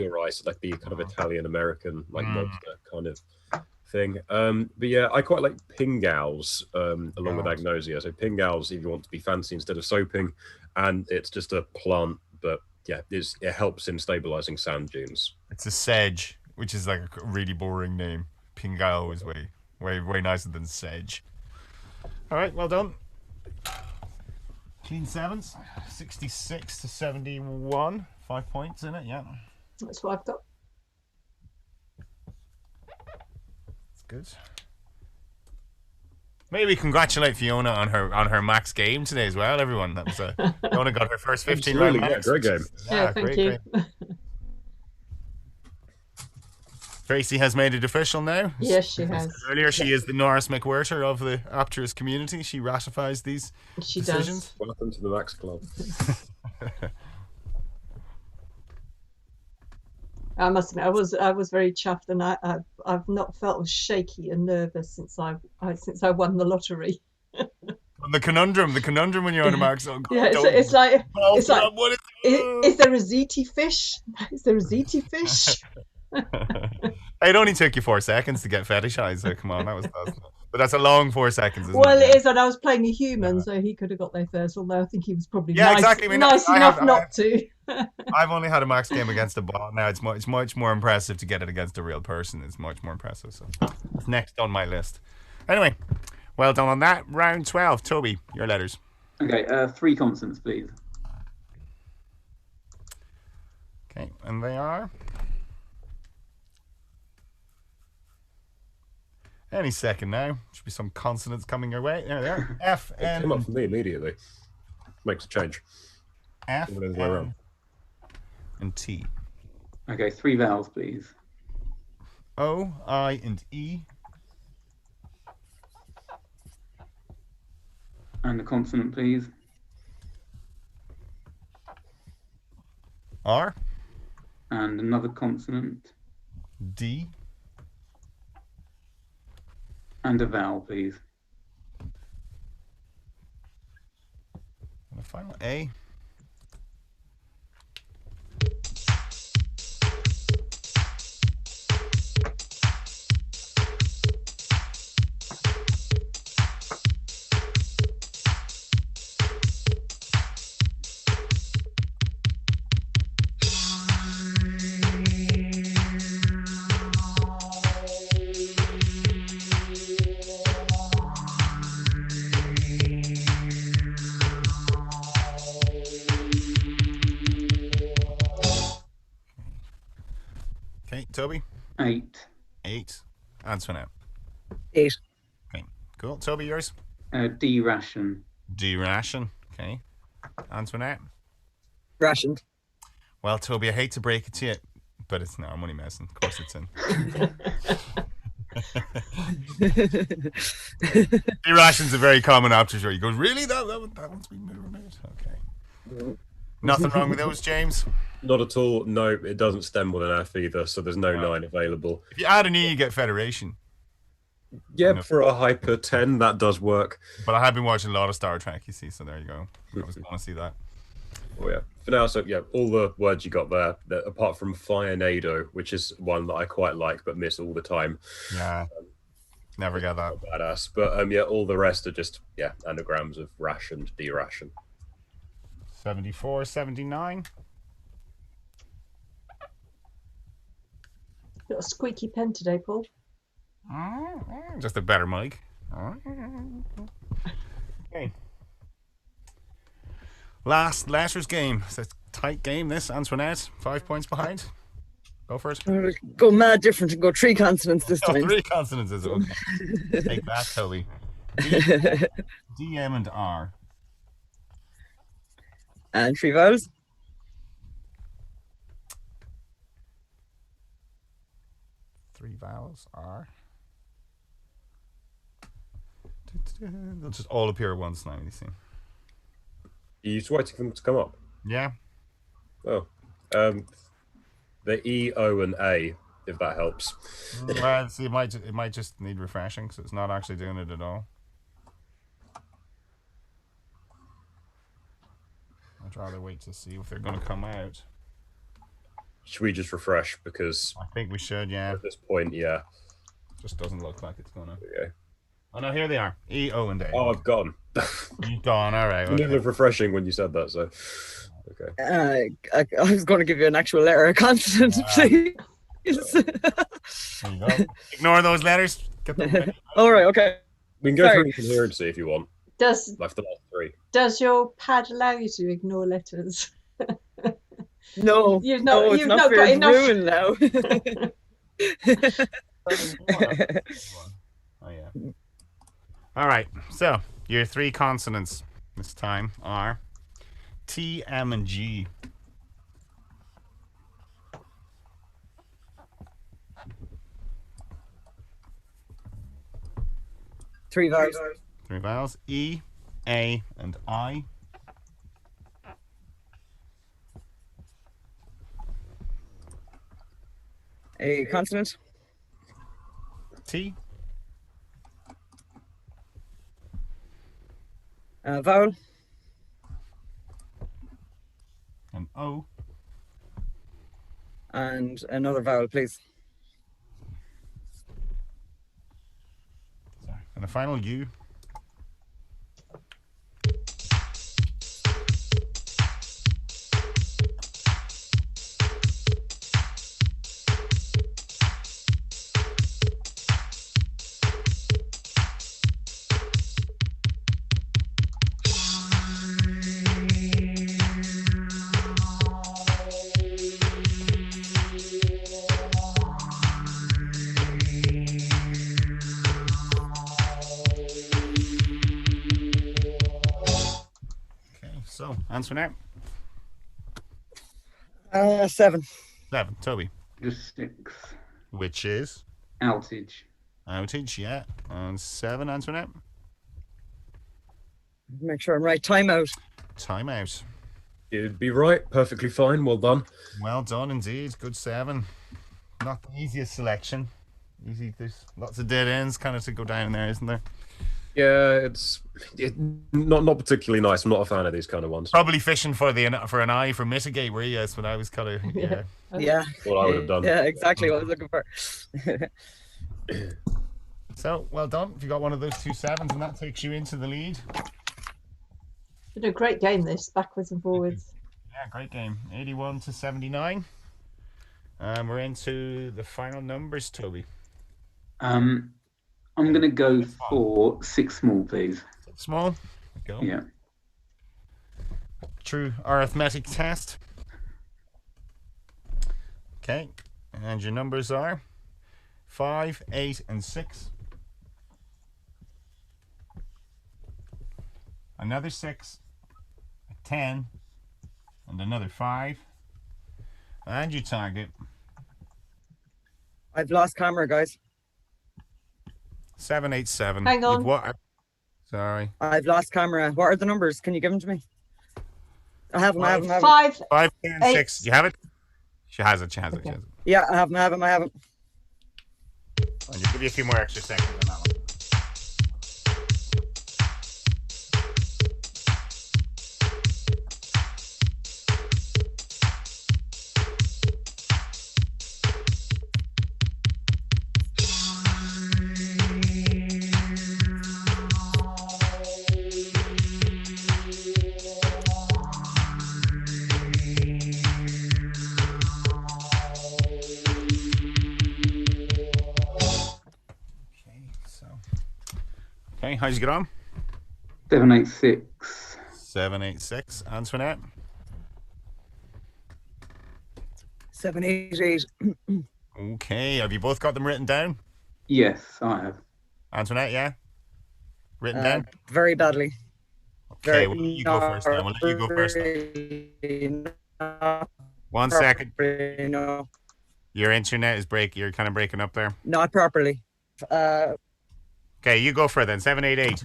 or I, so like the kind of Italian-American, like monster kind of thing. But yeah, I quite like pingaus along with agnosia. So pingaus, if you want to be fancy instead of soaping, and it's just a plant, but yeah, it helps in stabilizing sand dunes. It's a sedge, which is like a really boring name. Pingao is way nicer than sedge. All right, well done. Clean 7s, 66 to 71. 5 points in it, yeah. That's what I've got. That's good. Maybe congratulate Fiona on her max game today as well, everyone. That was Fiona got her first 15 round max. Great game. Yeah, thank you. Tracy has made it official now. Yes, she has. Earlier, she is the Norris McWhirter of the Apterous community. She ratifies these decisions. Welcome to the Max Club. I must admit, I was very chuffed, and I've not felt as shaky and nervous since I won the lottery. The conundrum when you're on a max. Oh, God, yeah, it's like is there a ziti fish? Is there a ziti fish? It only took you 4 seconds to get fetishized. So come on, but that's a long 4 seconds. Isn't Well, it is, and I was playing a human, so he could have got there first. Although I think he was probably nice enough not to. I've only had a max game against a bot. Now it's much more impressive to get it against a real person. It's much more impressive. So it's next on my list. Anyway, well done on that. Round 12. Toby, your letters. Okay, 3 consonants, please. Okay, and they are. Any second now. Should be some consonants coming your way. There they are. F, N. It came up for me immediately. Makes a change. F, N, and T. Okay, 3 vowels, please. O, I, and E. And the consonant, please. R. And another consonant. D. And a vowel, please. And the final A. Toby? 8. 8. Antoinette? 8. Okay, cool. Toby, yours? D-ration. D-ration. Okay. Antoinette? Rationed. Well, Toby, I hate to break it to you, but it's no, I'm only messing. Of course it's in. D-ration's a very common option. He goes, really? That one's been moved? Okay. Nothing wrong with those, James? Not at all. No, it doesn't stem with an F either, so there's no 9 available. If you add an E, you get federation. Yeah, for a hyper 10, that does work. But I have been watching a lot of Star Trek, you see, so there you go. I was going to see that. Oh yeah. For now, so yeah, all the words you got there, apart from Firenado, which is one that I quite like but miss all the time. Yeah. Never get that. Badass. But yeah, all the rest are just anagrams of ration, de-ration. 74, 79. Got a squeaky pen today, Paul. Just a better mic. Okay. Last letters game. It's a tight game, this. Antoinette, 5 points behind. Go for it. Go mad different and go 3 consonants this time. 3 consonants is okay. Take that, Toby. D, M, and R. And 3 vowels. 3 vowels. R. They'll just all appear at once now, you see. Are you just waiting for them to come up? Yeah. Oh. The E, O, and A, if that helps. Well, see, it might just need refreshing, so it's not actually doing it at all. I'd rather wait to see if they're going to come out. Should we just refresh? Because I think we should, yeah. at this point, yeah. Just doesn't look like it's going to. Okay. Oh, no, here they are. E, O, and A. Oh, I've gone. You've gone, all right. Okay. It was refreshing when you said that, so. Okay. I was going to give you an actual letter consonant, please. There you go. Ignore those letters. Get them ready. All right, okay. We can go through coherency if you want. Does Left the last 3. Does your pad allow you to ignore letters? No, You've not. no, You've not got enough. Ruined now. Oh yeah. All right. So your 3 consonants this time are T, M, and G. Three vowels. 3 vowels. E, A, and I. A consonant. T. Vowel. And O. And another vowel, please. Sorry. And the final U. So, Antoinette? 7. 7. Toby? Just 6. Which is? Outage. Outage, yeah. And 7, Antoinette? Make sure I'm right. Timeout. Timeout. You'd be right. Perfectly fine. Well done. Well done indeed. Good 7. Not the easiest selection. Easy. There's lots of dead ends kind of to go down there, isn't there? Yeah, it's not particularly nice. I'm not a fan of these kind of ones. Probably fishing for an eye for mitigate, were you? That's what I was kind of. Yeah. Yeah. What I would have done. Yeah, exactly what I was looking for. So, well done. If you got one of those 2 7s, and that takes you into the lead. Been a great game, this, backwards and forwards. Yeah, great game. 81 to 79. We're into the final numbers, Toby. I'm going to go for 6 small, please. Small. Go. Yeah. True arithmetic test. Okay. And your numbers are 5, 8, and 6. Another 6, a 10, and another 5. And your target. I've lost camera, guys. 7, 8, 7. Hang on. Sorry. I've lost camera. What are the numbers? Can you give them to me? I have them. I have them. 5, 5, 10, 8. 6. You have it? She has it. Yeah, I have them. I'll give you a few more extra seconds on that one. Okay, how'd you get on? 786. 786. Antoinette? 788. Okay, have you both got them written down? Yes, I have. Antoinette, yeah? Written down? Very badly. Okay, we'll let you go first then. We'll let you go first then. 1 second. No. Your internet is you're kind of breaking up there. Not properly. Okay, you go for it then. 788.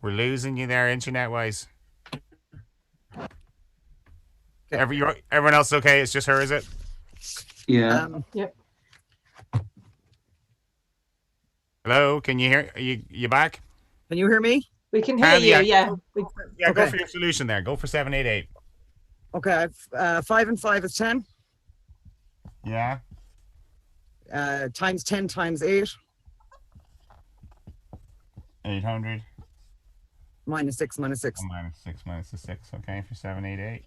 We're losing you there, internet-wise. Okay. Everyone else okay? It's just her, is it? Yeah. Yep. Hello, can you hear? Are you back? Can you hear me? We can hear you, yeah. Yeah, go for your solution there. Go for 788. Okay, 5 and 5 is 10. Yeah. Times 10 times 8. 800. Minus 6, minus 6. Oh, minus 6, minus the 6. Okay, for 788.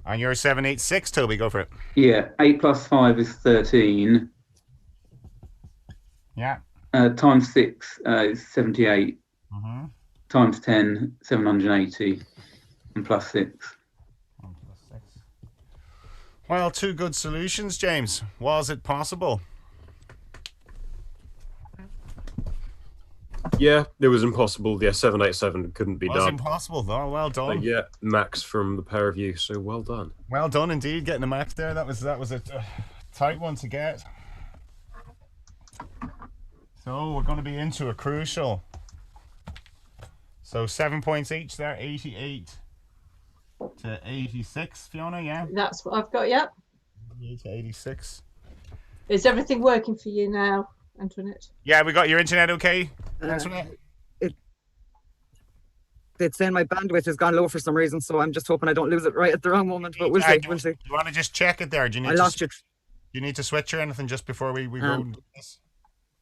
On your 786, Toby, go for it. Yeah, 8 plus 5 is 13. Yeah. Times 6 is 78. Mm-hmm. Times 10, 780. And plus 6. 1 plus 6. Well, 2 good solutions, James. Was it possible? Yeah, it was impossible. Yeah, 787 couldn't be It was done. impossible, though. Well done. Yeah, max from the pair of you. So well done. Well done indeed, getting a max there. That was a tight one to get. So we're going to be into a crucial. So 7 points each there, 88 to 86, Fiona, yeah? That's what I've got, yep. 88 to 86. Is everything working for you now, Antoinette? Yeah, we got your internet okay, Antoinette? It's saying my bandwidth has gone low for some reason, so I'm just hoping I don't lose it right at the wrong moment, but we'll see, we'll see. You want to just check it there? Do you need I lost you. Do you need to switch or anything just before we go and do this?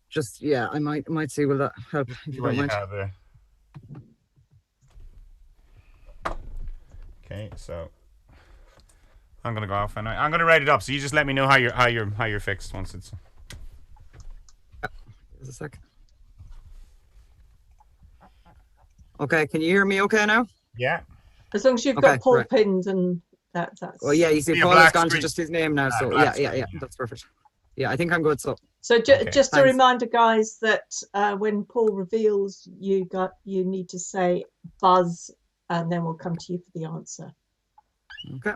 Just, yeah, I might see, will that help, if you don't mind? Okay, so I'm gonna go off and I'm gonna write it up. So you just let me know how you're fixed once it's. Just a sec. Okay, can you hear me okay now? Yeah. As long as you've got Paul right. pinned and that's. Well, yeah, you see, Be a Paul has black gone to screen. just his name now, so black yeah, screen, that's perfect. Yeah, I think I'm good. So Okay, just a thanks. reminder, guys, that when Paul reveals, you need to say buzz, and then we'll come to you for the answer. okay.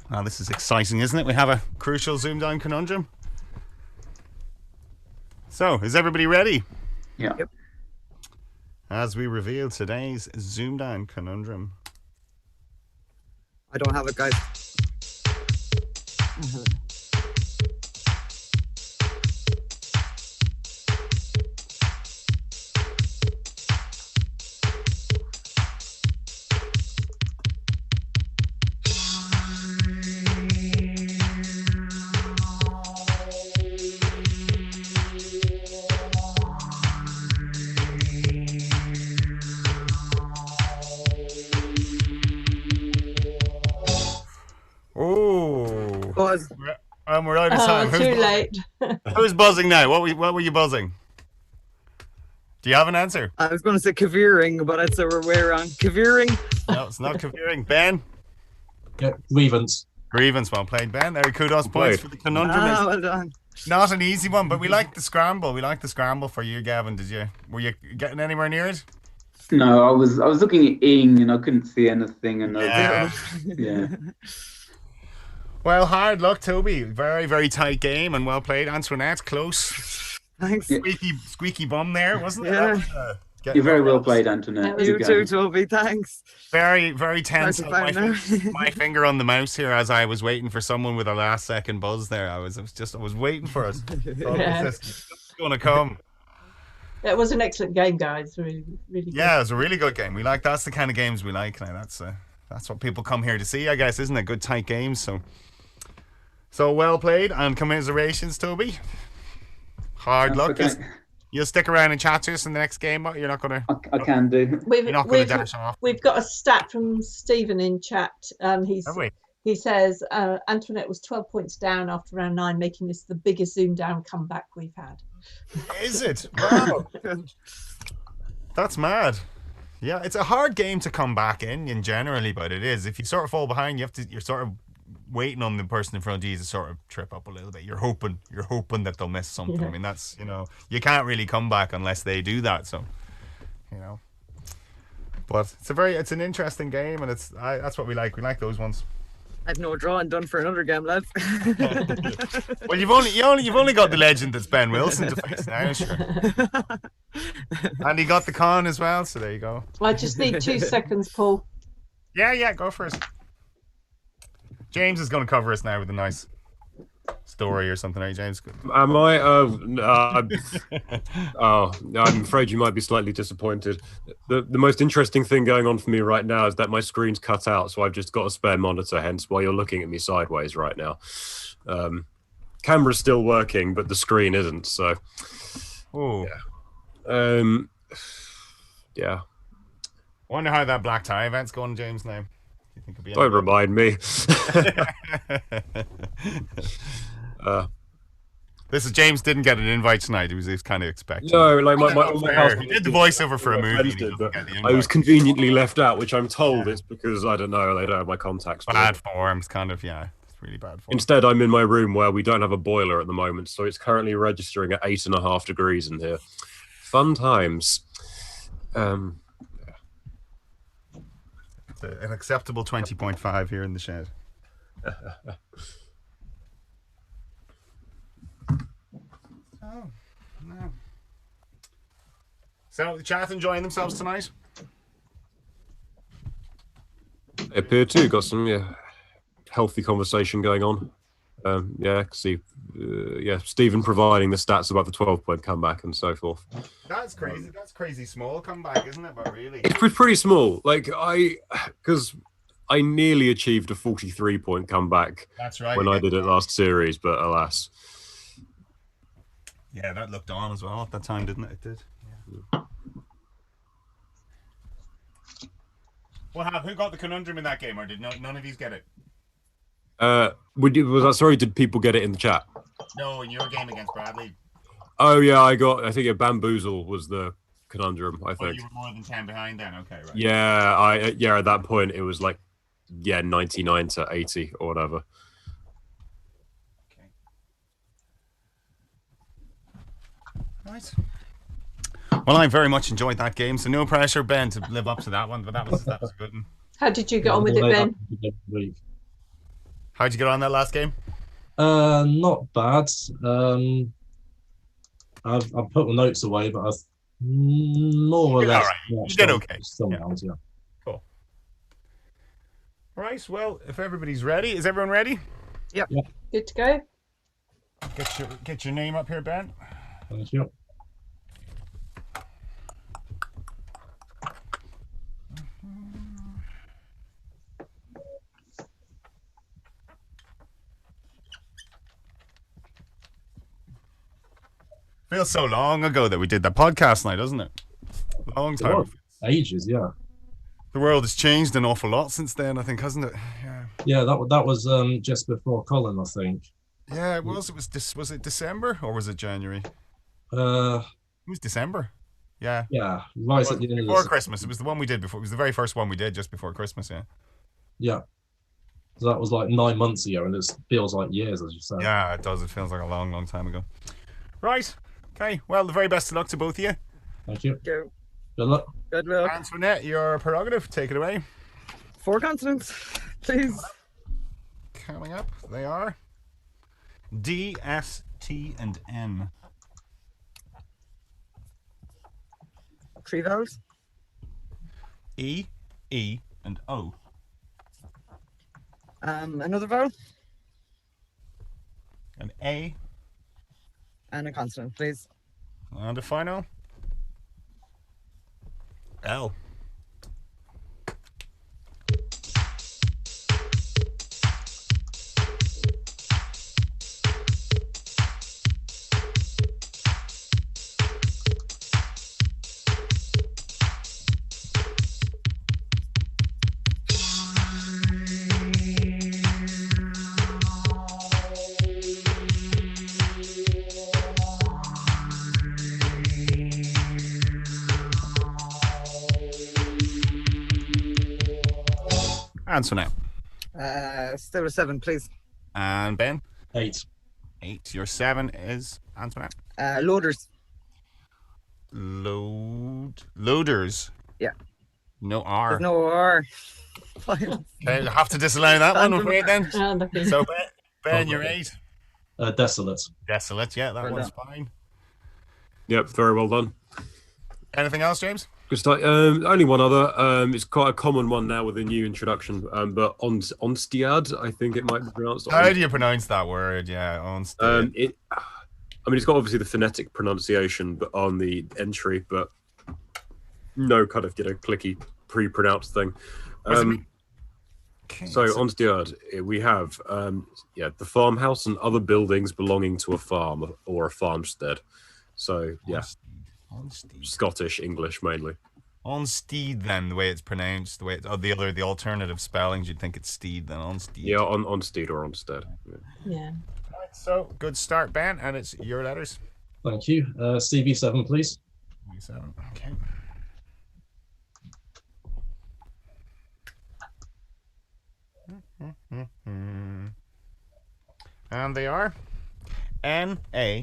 Now this is exciting, isn't it? We have a crucial ZoomDown conundrum. So, is everybody ready? Yeah. Yep. As we reveal today's ZoomDown conundrum. I don't have it, guys. Oh. Buzz. We're out of time. Oh, too late. Who's buzzing now? What were you buzzing? Do you have an answer? I was going to say cavering, but I'd say we're way wrong. Cavering. No, it's not cavering. Ben? Yeah, grievance. Grievance. Well played, Ben. There, kudos points for the conundrum. Ah, well done. Not an easy one, but we like the scramble. We like the scramble for you, Gavin. Were you getting anywhere near it? No, I was looking at ing and I couldn't see anything, and Yeah. Well, hard luck, Toby. Very, very tight game and well played. Antoinette, close. Thanks. Squeaky bum there, wasn't it? Yeah. You're very well played, Antoinette. You too, Toby. Thanks. Very, very tense. Nice My finger on the mouse here as I was waiting for someone with a last second buzz there. I was waiting for it. It's going to come. It was an excellent game, guys. Really, really good. Yeah, it was a really good game. That's the kind of games we like now. That's what people come here to see, I guess, isn't it? Good tight games. So well played, and commiserations, Toby. Hard luck. Okay. You'll stick around and chat to us in the next game, but you're not going to. I can do. You're not going to dash off. We've got a stat from Stephen in chat. He says Antoinette was 12 points down after round 9, making this the biggest ZoomDown comeback we've had. Is it? Wow. That's mad. Yeah, it's a hard game to come back in generally, but it is. If you sort of fall behind, you're sort of waiting on the person in front of you to sort of trip up a little bit. You're hoping that they'll miss something. Yeah. I mean, that's, you can't really come back unless they do that. So, but it's an interesting game, and that's what we like. We like those ones. I've no drawing done for another game, lads. Well, you've only got the legend that's Ben Wilson to face now, sure. And he got the con as well, so there you go. I just need 2 seconds, Paul. Yeah, go for it. James is going to cover us now with a nice story or something, right, James? Am I? I'm afraid you might be slightly disappointed. The most interesting thing going on for me right now is that my screen's cut out, so I've just got a spare monitor, hence why you're looking at me sideways right now. Camera's still working, but the screen isn't, so... Oh. Yeah. Yeah. Wonder how that black tie event's going, James, now. Don't remind me. This is James didn't get an invite tonight. He was kind of expecting. No, like my house. He did the voiceover for a movie. I was conveniently left out, which I'm told it's because I don't know. They don't have my contacts. Bad forms, kind of. Yeah, it's really bad form. Instead, I'm in my room where we don't have a boiler at the moment, so it's currently registering at 8.5 degrees in here. Fun times. An acceptable 20.5 here in the shed. Oh, no. So, the chat enjoying themselves tonight? They appear to. Got some healthy conversation going on. Stephen providing the stats about the 12-point comeback and so forth. That's crazy. That's crazy small comeback, isn't it? But really, it's pretty small. Because I nearly achieved a 43-point comeback. That's right. When I did it last series, but alas. Yeah, that looked on as well at that time, didn't it? It did. Yeah. Who got the conundrum in that game, or did none of these get it? Did people get it in the chat? No, in your game against Bradley. Oh yeah, I think a bamboozle was the conundrum. I think you were more than 10 behind then. Okay, right. Yeah, at that point it was 99 to 80 or whatever. Okay. Right. Well, I very much enjoyed that game, so no pressure, Ben, to live up to that one, but that was a good one. How did you get on with it, Ben? How'd you get on that last game? Not bad. I've put the notes away, but I've more or less. Right. You did okay. Yeah. Cool. Right. Well, if everybody's ready, is everyone ready? Yep. Good to go. Get your name up here, Ben. Thank you. Feels so long ago that we did that podcast night, doesn't it? Long time. Ages, yeah. The world has changed an awful lot since then, I think, hasn't it? Yeah. Yeah, that was just before Colin, I think. Yeah, it was. Was it December or was it January? It was December. Yeah. Yeah, right at the end before Christmas. It was the one we did before. It was the very first one we did just before Christmas. Yeah. Yeah. So that was 9 months ago, and it feels like years, as you said. Yeah, it does. It feels like a long, long time ago. Right. Okay. Well, the very best of luck to both of you. Thank you. Good luck. Good luck. Antoinette, your prerogative. Take it away. 4 consonants, please. Coming up, they are D, S, T, and N. 3 vowels. E, E, and O. Another vowel. An A. And a consonant, please. And a final. L. Antoinette. Still a 7, please. And Ben. 8. 8. Your 7 is Antoinette. Loaders. Loaders. Yeah. No R. There's no R. Okay, I have to disallow that one. Afraid then. So Ben, you're 8. Desolate. Desolate. Yeah, that Well one's done. fine. Yep, very well done. Anything else, James? Good start. Only one other. It's quite a common one now with a new introduction. But onstiad, I think it might be pronounced. How do you pronounce that word? Yeah, onstiad. It's got obviously the phonetic pronunciation, but on the entry, but no kind of clicky pre-pronounced thing. So onstiad, we have the farmhouse and other buildings belonging to a farm or a farmstead. So yeah. Onstead. Scottish, English mainly. Onstead, then the way it's pronounced, the way the alternative spellings, you'd think it's steed, then Onstead. Yeah, onstead or onstead. Yeah. Right, so good start, Ben, and it's your letters. Thank you. CV7, please. CV7. Okay. And they are NA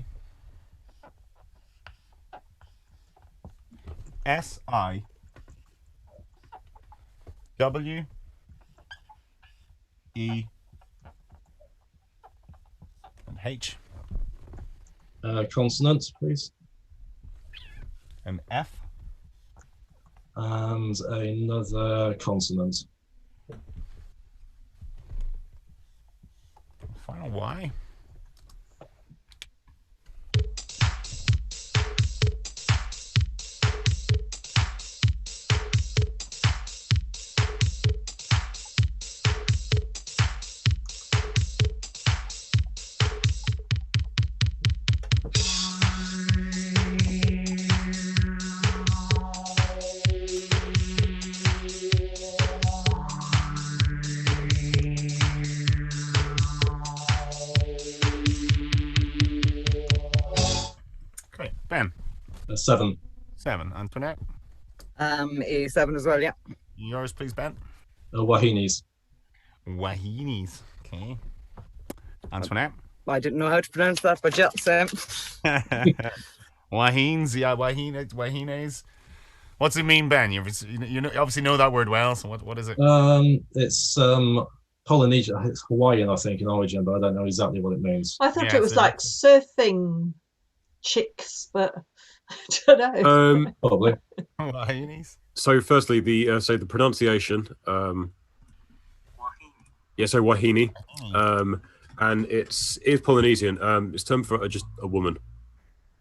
SI W E and H. Consonant, please. An F. And another consonant. Final Y. Ben. 7. 7. Antoinette. A 7 as well, yeah. Yours, please, Ben. Wahinis. Wahinis. Okay. Antoinette. I didn't know how to pronounce that, but yeah, same. Wahines, yeah, wahines. What's it mean, Ben? You obviously know that word well. So what is it? It's Polynesian. It's Hawaiian, I think, in origin, but I don't know exactly what it means. I thought it was like surfing chicks, but I don't know. Probably. Wahines. So, firstly, the pronunciation. So wahini. And it's Polynesian. It's termed for just a woman,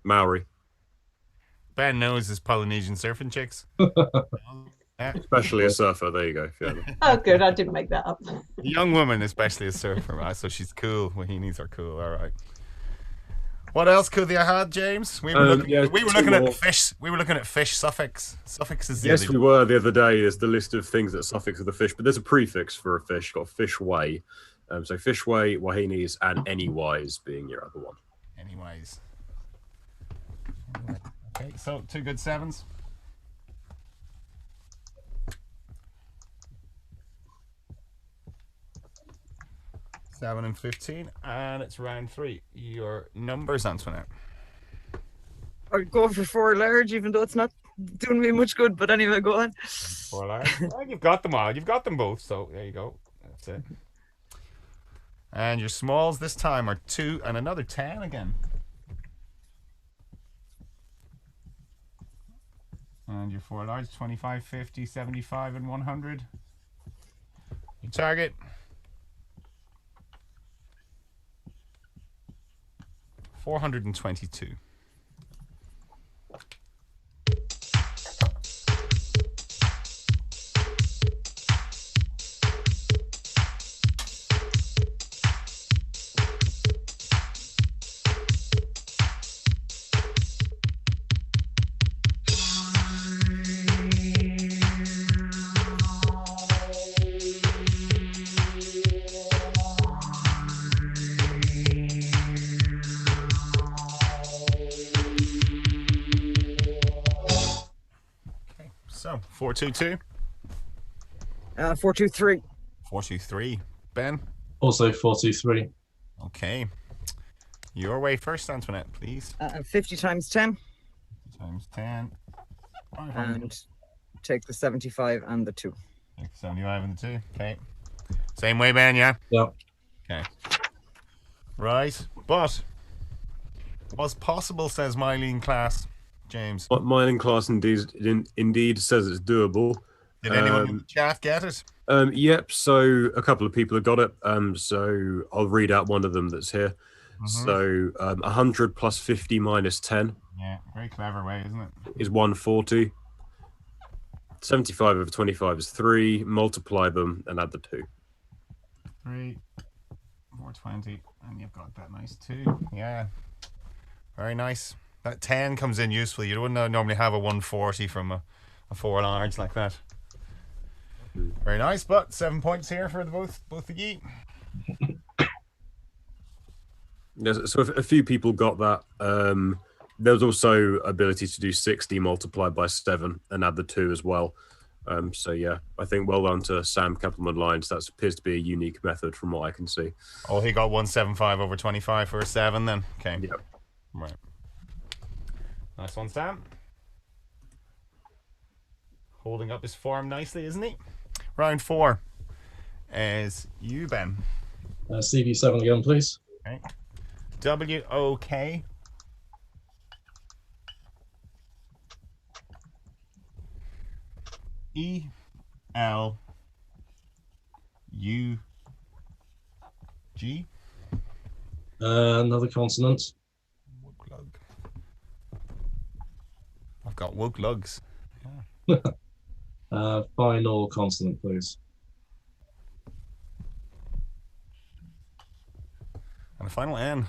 Maori. Ben knows his Polynesian surfing chicks. Especially a surfer. There you go. Yeah. Oh, good. I didn't make that up. A young woman, especially a surfer, right? So she's cool. Wahinis are cool. All right. What else could they have had, James? We were looking at the fish. We were looking at fish suffixes. Yes, we were the other day. There's the list of things that suffix with the fish, but there's a prefix for a fish. Got fish way. So fish way, wahinis, and anyways being your other one. Anyways. Okay, so 2 good 7s. Seven and 15, and it's round 3. Your numbers, Antoinette. I'd go for 4 large, even though it's not doing me much good. But anyway, go on. 4 large. Well, you've got them all. You've got them both. So there you go. That's it. And your smalls this time are 2 and another 10 again. And your 4 large, 25, 50, 75, and 100. Your target. 422. So 422. 423. 423. Ben. Also 423. Okay. Your way first, Antoinette, please. 50 times 10. Times 10. And take the 75 and the 2. Take the 75 and the 2. Okay. Same way, Ben, yeah? Yep. Okay. Right. But was possible, says Mylene Class. James. Mylene Class indeed says it's doable. Did anyone in the chat get it? Yep. So a couple of people have got it. So I'll read out one of them that's here. So 100 plus 50 minus 10. Yeah, very clever way, isn't it? Is 140. 75 over 25 is 3. Multiply them and add the 2. 3, 420, and you've got that nice 2. Yeah, very nice. That 10 comes in useful. You wouldn't normally have a 140 from a 4 large like that. Very nice, but 7 points here for both of you. Yes, so a few people got that. There's also ability to do 60 multiplied by 7 and add the 2 as well. So yeah, I think well done to Sam Kappelman Lyons. That appears to be a unique method from what I can see. Oh, he got 175 over 25 for a 7 then. Okay. Yep. Right. Nice one, Sam. Holding up his form nicely, isn't he? Round 4 is you, Ben. CV7 again, please. Okay. WOK. ELUG. Another consonant. Woglug. I've got woglugs. Final consonant, please. And a final N.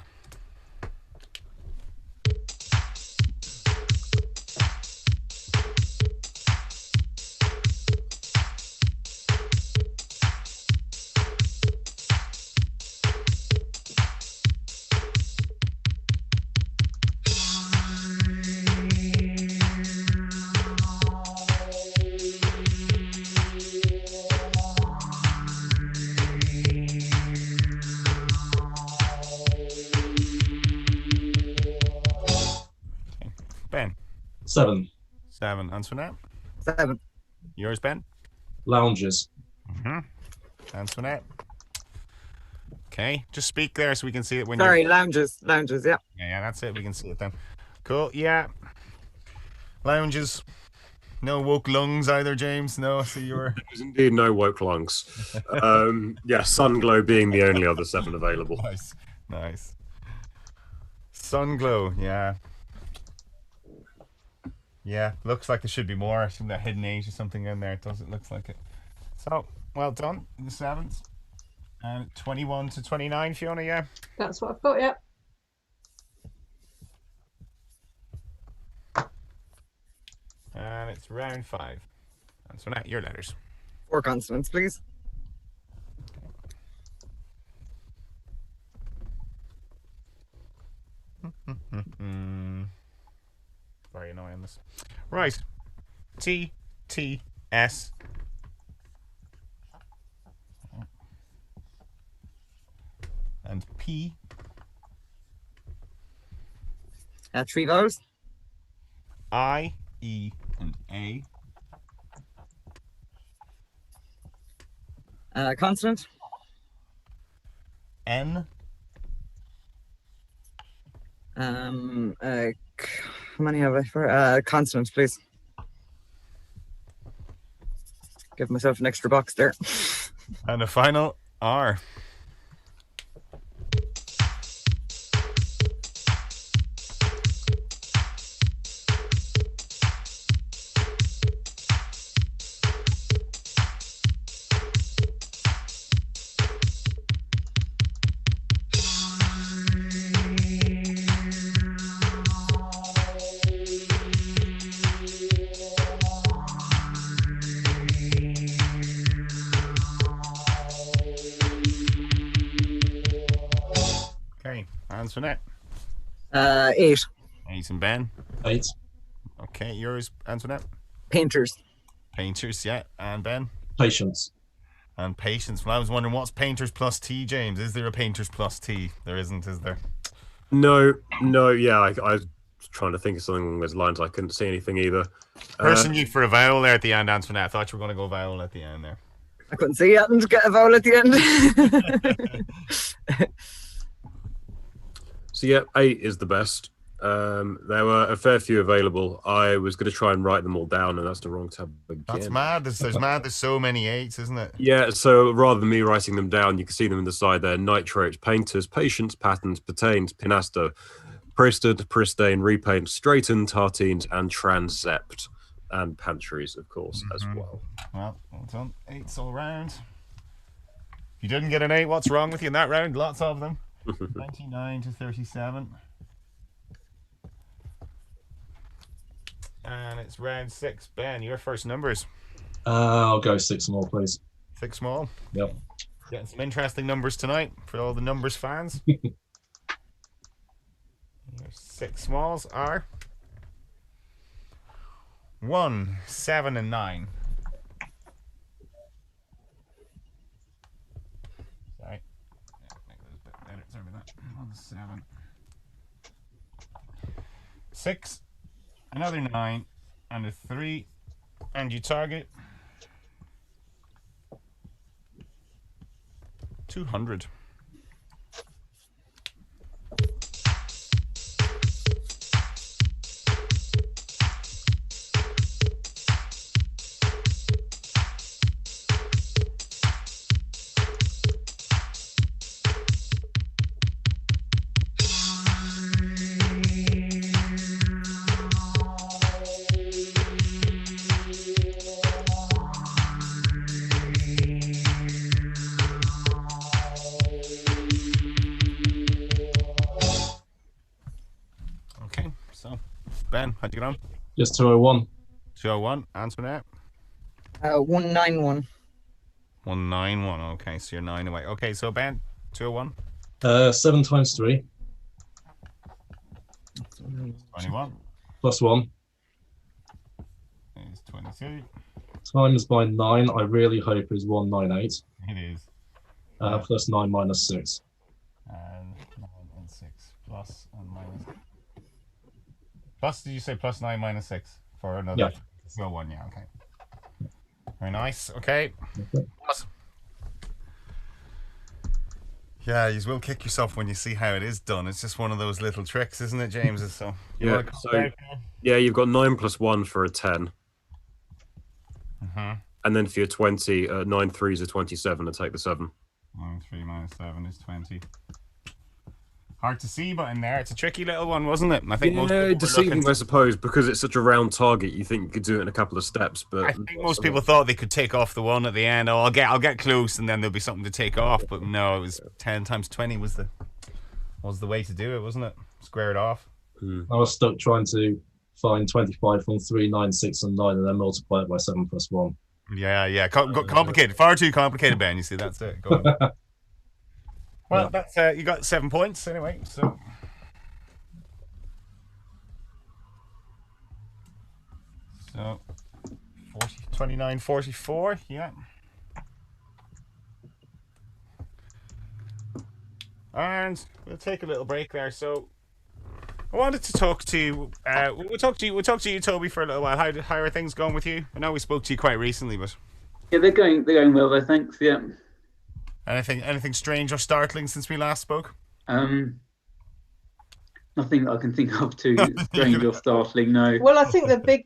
Ben. 7. 7. Antoinette. 7. Yours, Ben. Lounges. Antoinette. Okay, just speak there so we can see it when Sorry, you're... lounges, yeah. Yeah, that's it. We can see it then. Cool, yeah. Lounges. No woke lungs either, James. No, so you were... There's indeed no woke lungs. Yeah, Sunglow being the only other 7 available. Nice, nice. Sunglow, yeah. Yeah, looks like there should be more. Some that hidden 8 or something in there. It doesn't look like it. So, well done. The 7s. And 21 to 29, Fiona, yeah? That's what I've got, yeah. And it's round 5. And so now your letters. 4 consonants, please. Very annoying this. Right. T, T, S. And P. 3 vowels. I, E, and A. Consonant. N. How many have I for consonants, please? Give myself an extra box there. And the final R. Antoinette? 8. 8 and Ben? 8. Okay, yours, Antoinette? Painters. Painters, yeah. And Ben? Patience. And patience. Well, I was wondering, what's painters plus T, James? Is there a painters plus T? There isn't, is there? No, yeah. I was trying to think of something along those lines. I couldn't see anything either. Person you for a vowel there at the end, Antoinette. I thought you were going to go vowel at the end there. I couldn't see it and get a vowel at the end. So yeah, 8 is the best. There were a fair few available. I was going to try and write them all down, and that's the wrong tab again. That's mad. There's so many 8s, isn't it? Yeah, so rather than me writing them down, you can see them in the side there. Nitrates, painters, patience, patterns, pertains, pinasto, pristed, pristane, repaint, straightened, tartines, and transept. And pantries, of course, as well. Well done. 8s all round. If you didn't get an 8, what's wrong with you in that round? Lots of them. 29 to 37. And it's round 6. Ben, your first numbers. I'll go 6 small, please. 6 small? Yep. Getting some interesting numbers tonight for all the numbers fans. Your 6 smalls are 1, 7, and 9. Sorry. Make those a bit better. Sorry about that. 1, 7. 6, another 9, and a 3. And you target 200. Ben, how'd you get on? Just 201. 201. Antoinette? 191. 191. Okay, so you're 9 away. Okay, so Ben, 201. 7 times 3. 21. Plus 1. Is 22. Times by 9, I really hope is 198. It is. Plus 9 minus 6. And 9 and 6. Plus and minus. Plus, did you say plus 9 minus 6 for another? Yeah. 201, yeah, okay. Very nice, okay. Awesome. Yeah, you will kick yourself when you see how it is done. It's just one of those little tricks, isn't it, James? So, yeah, you've got 9 plus 1 for a 10. And then for your 20, 9 3s are 27 to take the 7. 9 3 minus 7 is 20. Hard to see, but in there, it's a tricky little one, wasn't it? I think most people deceiving, I suppose, because it's such a round target. You think you could do it in a couple of steps, but I think most people thought they could take off the 1 at the end. Oh, I'll get close, and then there'll be something to take off. But no, it was 10 times 20 was the way to do it, wasn't it? Square it off. I was stuck trying to find 25 from 3, 9, 6, and 9, and then multiply it by 7 plus 1. Yeah. Complicated. Far too complicated, Ben. You see, that's it. Go on. Well, that's you got 7 points anyway. So 29, 44. Yeah. And we'll take a little break there. So I wanted to talk to you. We'll talk to you, Toby, for a little while. How are things going with you? I know we spoke to you quite recently, but yeah, they're going well though. Thanks. Yeah. Anything strange or startling since we last spoke? Nothing that I can think of too strange or startling. No. Well, I think the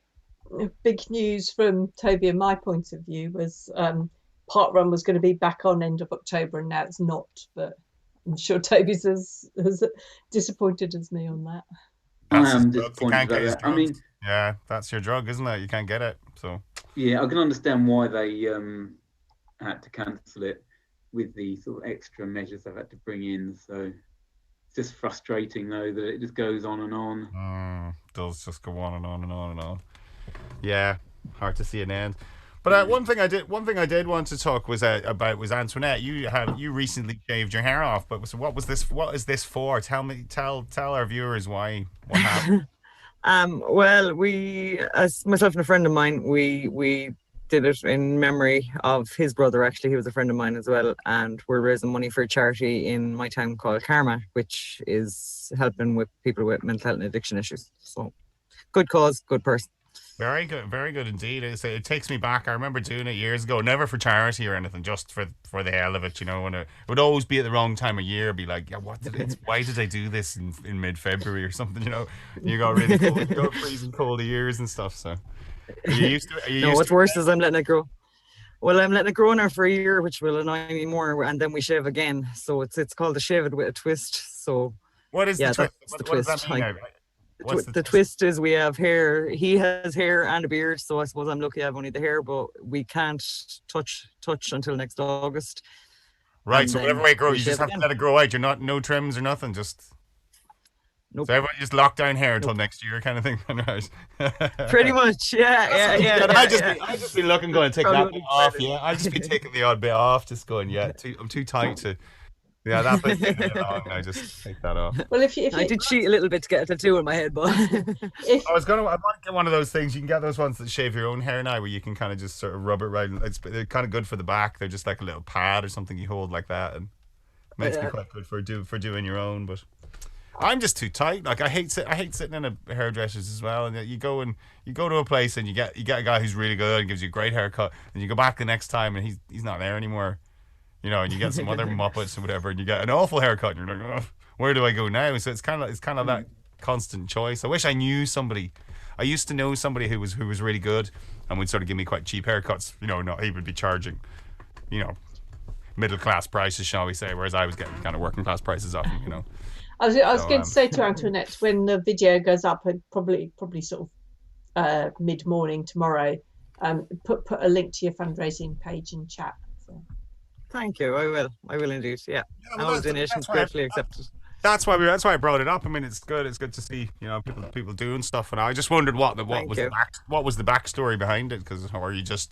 big news from Toby and my point of view was Parkrun was going to be back on end of October, and now it's not. But I'm sure Toby's as disappointed as me on that. I am disappointed about that. I mean, yeah, that's your drug, isn't it? You can't get it. So yeah, I can understand why they had to cancel it with the sort of extra measures they've had to bring in. So it's just frustrating though that it just goes on and on. Does just go on and on and on and on. Yeah, hard to see an end. But one thing I did want to talk was about was Antoinette. You recently shaved your hair off, but what was this? What is this for? Tell our viewers why. What happened? Well, we, as myself and a friend of mine, we did it in memory of his brother. Actually, he was a friend of mine as well, and we're raising money for a charity in my town called Karma, which is helping with people with mental health and addiction issues. So, good cause, good person. Very good indeed. It takes me back. I remember doing it years ago, never for charity or anything, just for the hell of it, you know. And it would always be at the wrong time of year. Be like, yeah, why did I do this in mid-February or something? You know, you got really cold, you got freezing cold ears and stuff. So, are you used to it? No, what's worse is I'm letting it grow. Well, I'm letting it grow now for a year, which will annoy me more, and then we shave again. So it's called a shave it with a twist. So what is the twist? What does that mean now? The twist is we have hair. He has hair and a beard, so I suppose I'm lucky I have only the hair, but we can't touch until next August. Right, so whatever way it grows, you just have to let it grow out. You're not no trims or nothing, just nope. So everyone just lock down hair until next year, kind of thing. Pretty much, yeah. I've just been looking, going to take that bit off. Yeah, I've just been taking the odd bit off, just going. Yeah, I'm too tight to. Yeah, that bit's taking it long. I just take that off. Well, if I did cheat a little bit to get a tattoo in my head, but I want to get one of those things. You can get those ones that shave your own hair now, where you can kind of just sort of rub it right. They're kind of good for the back. They're just like a little pad or something you hold like that, and makes me quite good for doing your own. But I'm just too tight. Like I hate sitting in a hairdresser's as well. And you go to a place and you get a guy who's really good and gives you a great haircut, and you go back the next time and he's not there anymore. You know, and you get some other muppets or whatever, and you get an awful haircut, and you're like, oh, where do I go now? So it's kind of that constant choice. I wish I knew somebody. I used to know somebody who was really good and would sort of give me quite cheap haircuts. You know, he would be charging, you know, middle class prices, shall we say, whereas I was getting kind of working class prices off him. You know. I was going to say to Antoinette, when the video goes up, probably sort of mid morning tomorrow, put a link to your fundraising page in chat. So. Thank you. I will indeed. Yeah, all donations gratefully accepted. That's why I brought it up. I mean, it's good to see, you know, people doing stuff. And I just wondered what was the backstory behind it, because are you just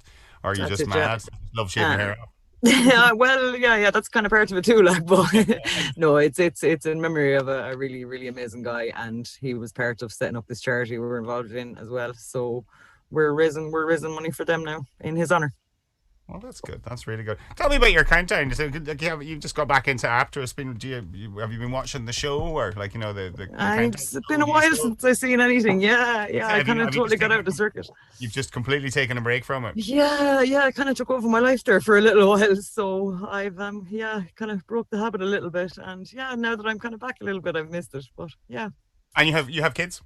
mad? Love shaving hair off. Yeah, that's kind of part of it too. Like, but no, it's in memory of a really, really amazing guy, and he was part of setting up this charity we're involved in as well. So we're raising money for them now in his honor. Well, that's good. That's really good. Tell me about your countdown. So you've just got back into after. Have you been watching the show, or like, you know, the It's been a while since I've seen anything. Yeah. I kind of totally got out of the circuit. You've just completely taken a break from it. Yeah. I kind of took over my life there for a little while, so I've kind of broke the habit a little bit, and now that I'm kind of back a little bit, I've missed it. But yeah. And you have kids?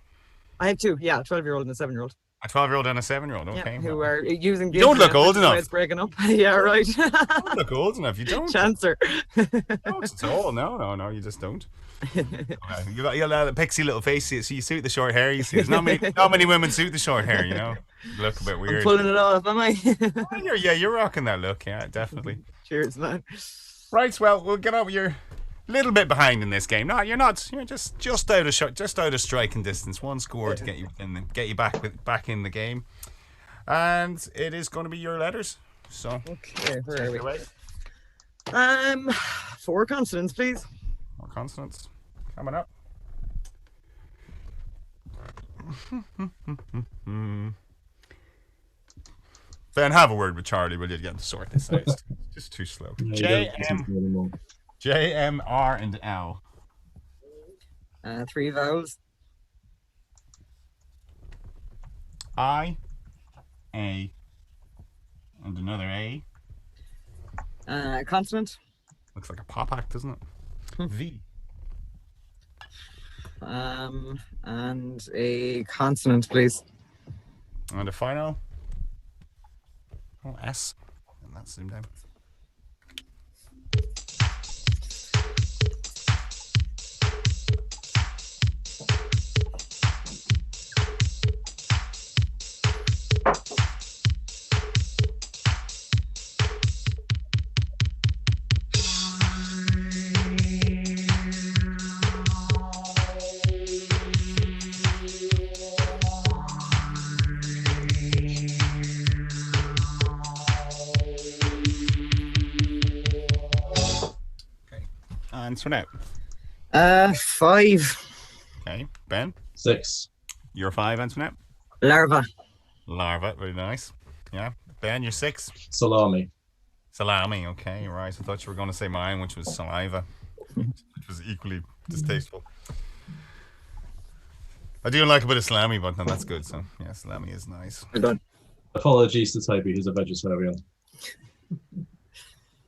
I have two. Yeah, a 12-year-old and a 7-year-old. A 12-year-old and a 7-year-old, okay. Yeah, who are using the You don't look old enough. It's breaking up. Yeah, right. You don't look old enough. You don't. Chancer. Not at all. No, you just don't. You got a pixie little face. So you suit the short hair. You see, there's not many women suit the short hair. You know, you look a bit weird. I'm pulling it off, am I? You're rocking that look. Yeah, definitely. Cheers, man. Right, well, we'll get over your little bit behind in this game. No, you're not. You're just out of striking distance. One score to get you back in the game, and it is going to be your letters. So okay, where are we? 4 consonants, please. 4 consonants coming up. Ben, have a word with Charlie, will you, get to sort this out? It's just too slow. J, M, R, and L. 3 vowels. I, A, and another A. Consonant. Looks like a pop act, doesn't it? V. And a consonant, please. And the final. Oh, S. And that's ZoomDown. Antoinette. 5. Okay, Ben. 6. You're 5, Antoinette. Larva. Larva, very nice. Yeah, Ben, you're 6. Salami. Salami. Okay, right. I thought you were going to say mine, which was saliva, which was equally distasteful. I do like a bit of salami, but no, that's good. So yeah, salami is nice. Well done. Apologies to Toby, he's a vegetarian.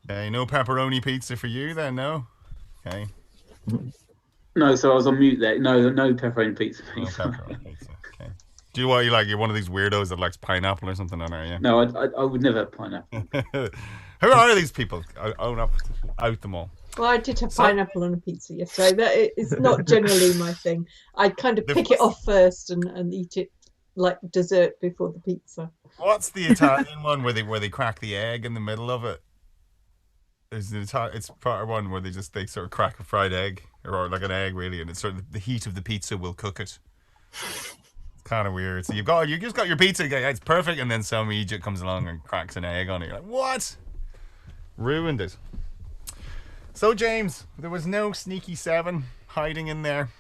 Okay, no pepperoni pizza for you then, no? Okay. No, so I was on mute there. No pepperoni pizza. No pepperoni pizza. Okay. Do you what you like? You're one of these weirdos that likes pineapple or something on there, yeah? No, I would never have pineapple. Who are these people? Own up, out them all. Well, I did have pineapple on a pizza yesterday. That is not generally my thing. I kind of pick it off first and eat it like dessert before the pizza. What's the Italian one where they crack the egg in the middle of it? It's part of one where they sort of crack a fried egg or like an egg really, and it's sort of the heat of the pizza will cook it. It's kind of weird. So you just got your pizza, it's perfect, and then some Egypt comes along and cracks an egg on it. You're like, what? Ruined it. So James, there was no sneaky 7 hiding in there.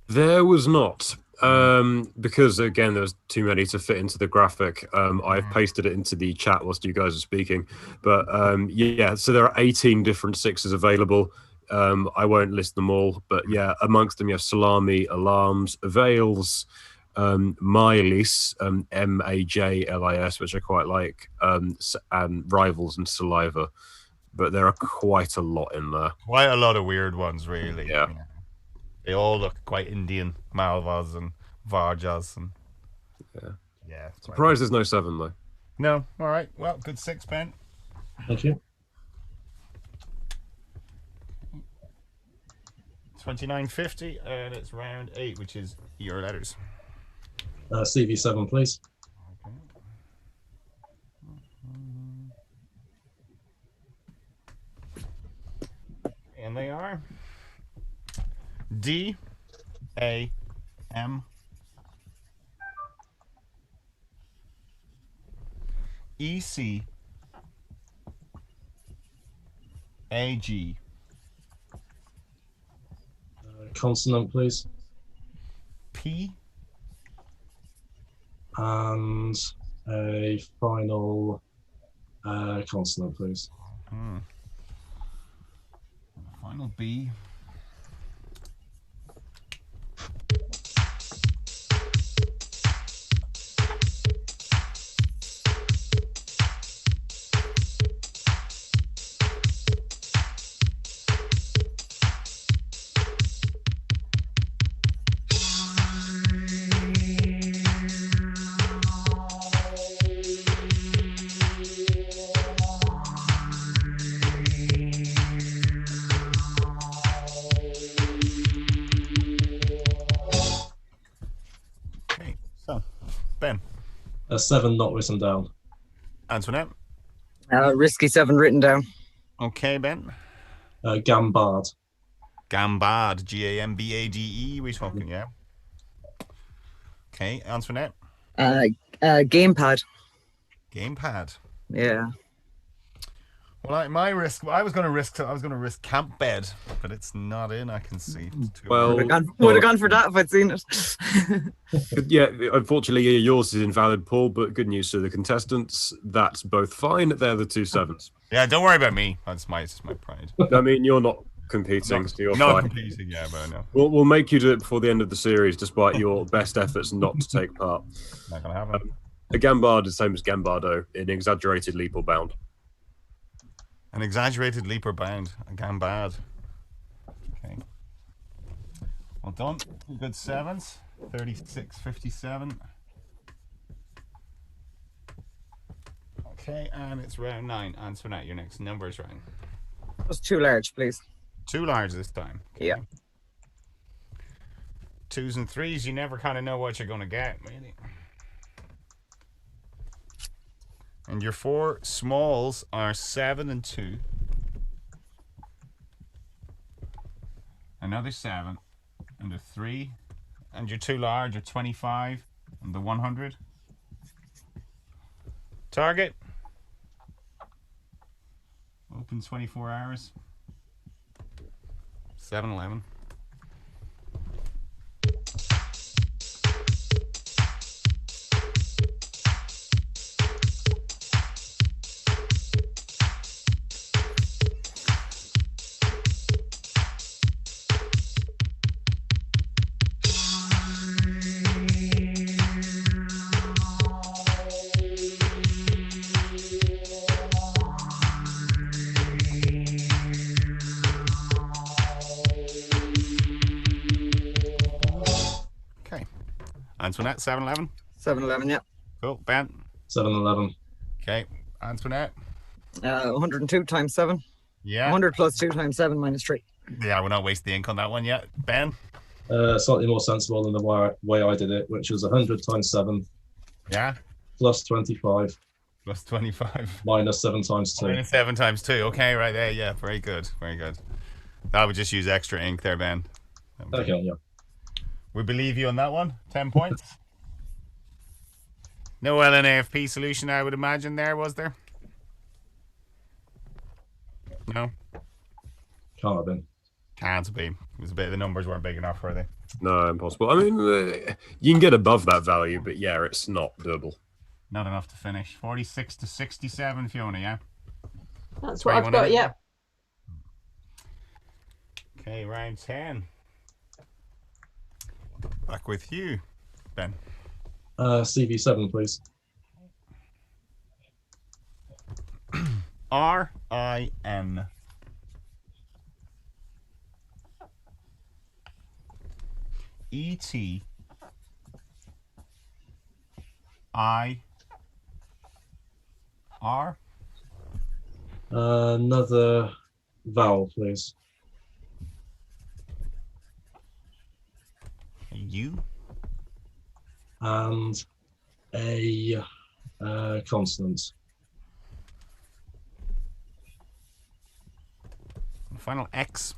There was not. Because again, there was too many to fit into the graphic. I've pasted it into the chat whilst you guys are speaking. But yeah, so there are 18 different 6s available. I won't list them all, but yeah, amongst them you have salami, alarms, veils, Majlis, Majlis, which I quite like, and rivals and saliva. But there are quite a lot in there. Quite a lot of weird ones, really. Yeah. They all look quite Indian. Malvas and Varjas and yeah. Surprised there's no 7 though. No, all right. Well, good 6, Ben. Thank you. 29.50, and it's round 8, which is your letters. CV7, please. And they are D A M E C A G. Consonant, please. P. And a final consonant, please. Final B. Ben. A 7 not written down. Antoinette. Risky 7 written down. Okay, Ben. Gambard. Gambard. Gambade. We're talking, yeah. Okay, Antoinette. Gamepad. Gamepad. Yeah. Well, I was going to risk camp bed, but it's not in. I can see. Well, would have gone for that if I'd seen it. Yeah, unfortunately, yours is invalid, Paul. But good news to the contestants. That's both fine. They're the 2 7s. Yeah, don't worry about me. That's my pride. I mean, you're not competing, so you're not fine. competing. Yeah, but no. We'll make you do it before the end of the series, despite your best efforts not to take part. Not gonna happen. A gambard is the same as gambardo, an exaggerated leap or bound. An exaggerated leap or bound. A gambad. Okay. Well done. Good 7s. 36.57. Okay, and it's round 9. Antoinette, your next number is round. Just 2 large, please. 2 large this time. Okay. Yeah. 2s and 3s, you never kind of know what you're going to get, really. And your 4 smalls are 7 and 2. Another 7 and a 3. And your 2 large are 25 and the 100. Target. Open 24 hours. 7-Eleven. Antoinette, 7-Eleven? 7-Eleven, yeah. Cool. Ben? 7-Eleven. Okay. Antoinette? 102 times 7. Yeah. 100 plus 2 times 7 minus 3. Yeah, we're not wasting the ink on that one yet. Ben? Slightly more sensible than the way I did it, which was 100 times 7. Yeah. Plus 25. Plus 25. Minus 7 times 2. Minus 7 times 2. Okay, right there. Yeah, very good. Very good. I would just use extra ink there, Ben. Okay, yeah. We believe you on that one. 10 points. No LNAFP solution, I would imagine, there, was there? No? Can't have been. Can't be. It was a bit, the numbers weren't big enough, were they? No, impossible. I mean, you can get above that value, but yeah, it's not doable. Not enough to finish. 46 to 67, Fiona, yeah? That's what I've got, yeah. Okay, round 10. Back with you, Ben. CV7, please. R-I-N. E-T. I-R. Another vowel, please. U. And a consonant. Final X.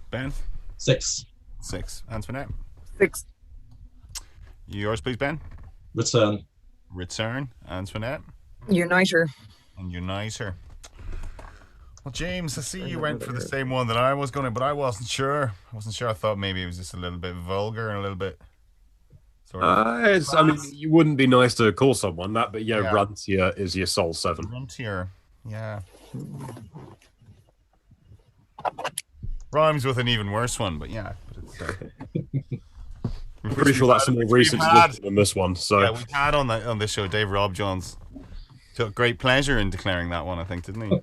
Ben? 6. 6. Antoinette? 6. Yours, please, Ben? Return. Return. Antoinette? Uniter. And Uniter. Well, James, I see you went for the same one that I was going to, but I wasn't sure. I thought maybe it was just a little bit vulgar and a little bit sort of... I mean, you wouldn't be nice to call someone that, but yeah, Runtier is your Sol 7. Runtier, yeah. Rhymes with an even worse one, but yeah. But it's, I'm pretty sure that's a more recent than this one. So yeah, we had on this show Dave Rob Jones. Took great pleasure in declaring that one, I think, didn't he?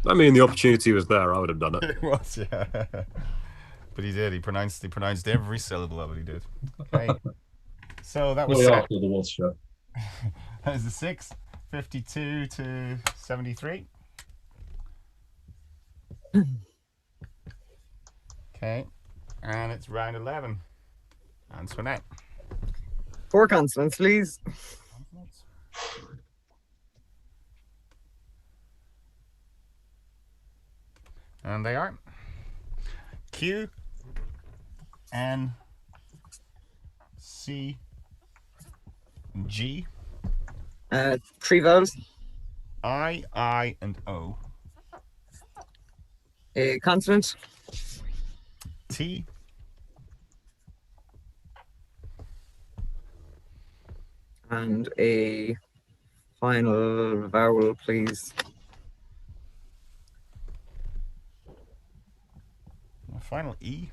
I mean, the opportunity was there. I would have done it. It was, yeah. But he did. He pronounced every syllable of it. He did. Okay. So that was after the Wolf show. That was the 6, 52 to 73. Okay, and it's round 11. Antoinette. 4 consonants, please. And they are Q, N, C, G. 3 vowels. I, and O. A consonant. T. And a final vowel, please. Final E.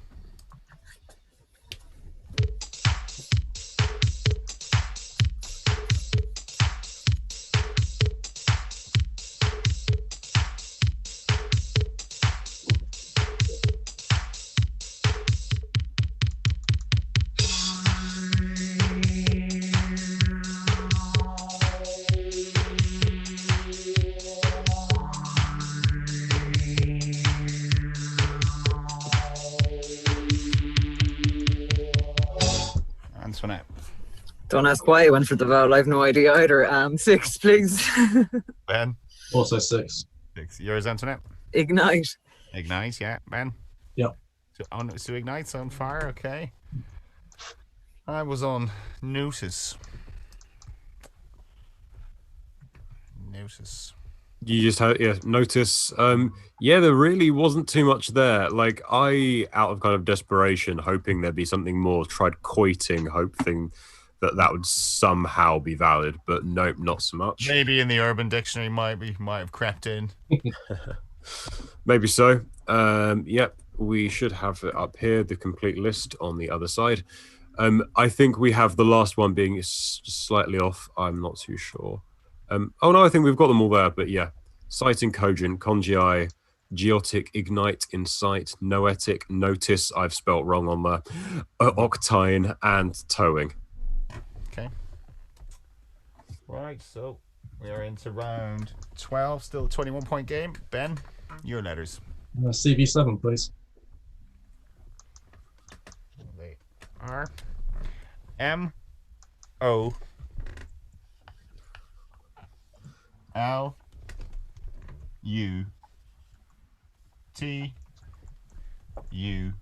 Antoinette. Don't ask why I went for the vowel. I have no idea either. 6, please. Ben. Also 6. 6. Yours, Antoinette. Ignite. Ignite, yeah. Ben. Yep. So Ignite's on fire, okay. I was on Notice. Notice. You just had Notice. Yeah, there really wasn't too much there. Like, I, out of kind of desperation, hoping there'd be something more, tried quoting, hoping that would somehow be valid, but nope, not so much. Maybe in the Urban Dictionary might have crept in. Maybe so. Yep, we should have it up here, the complete list on the other side. I think we have the last one being slightly off. I'm not too sure. Oh no, I think we've got them all there, but yeah. Citing Cogent, Congii, Geotic, Ignite, Insight, Noetic, Notice, I've spelt wrong on the Octine, and Towing. Okay. Right, so we are into round 12, still a 21-point game. Ben, your letters. CV7, please. They are M O L U T U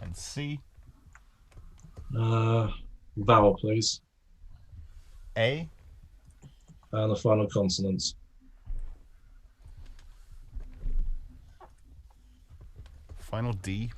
and C. Vowel, please. A. And the final consonants. Final D.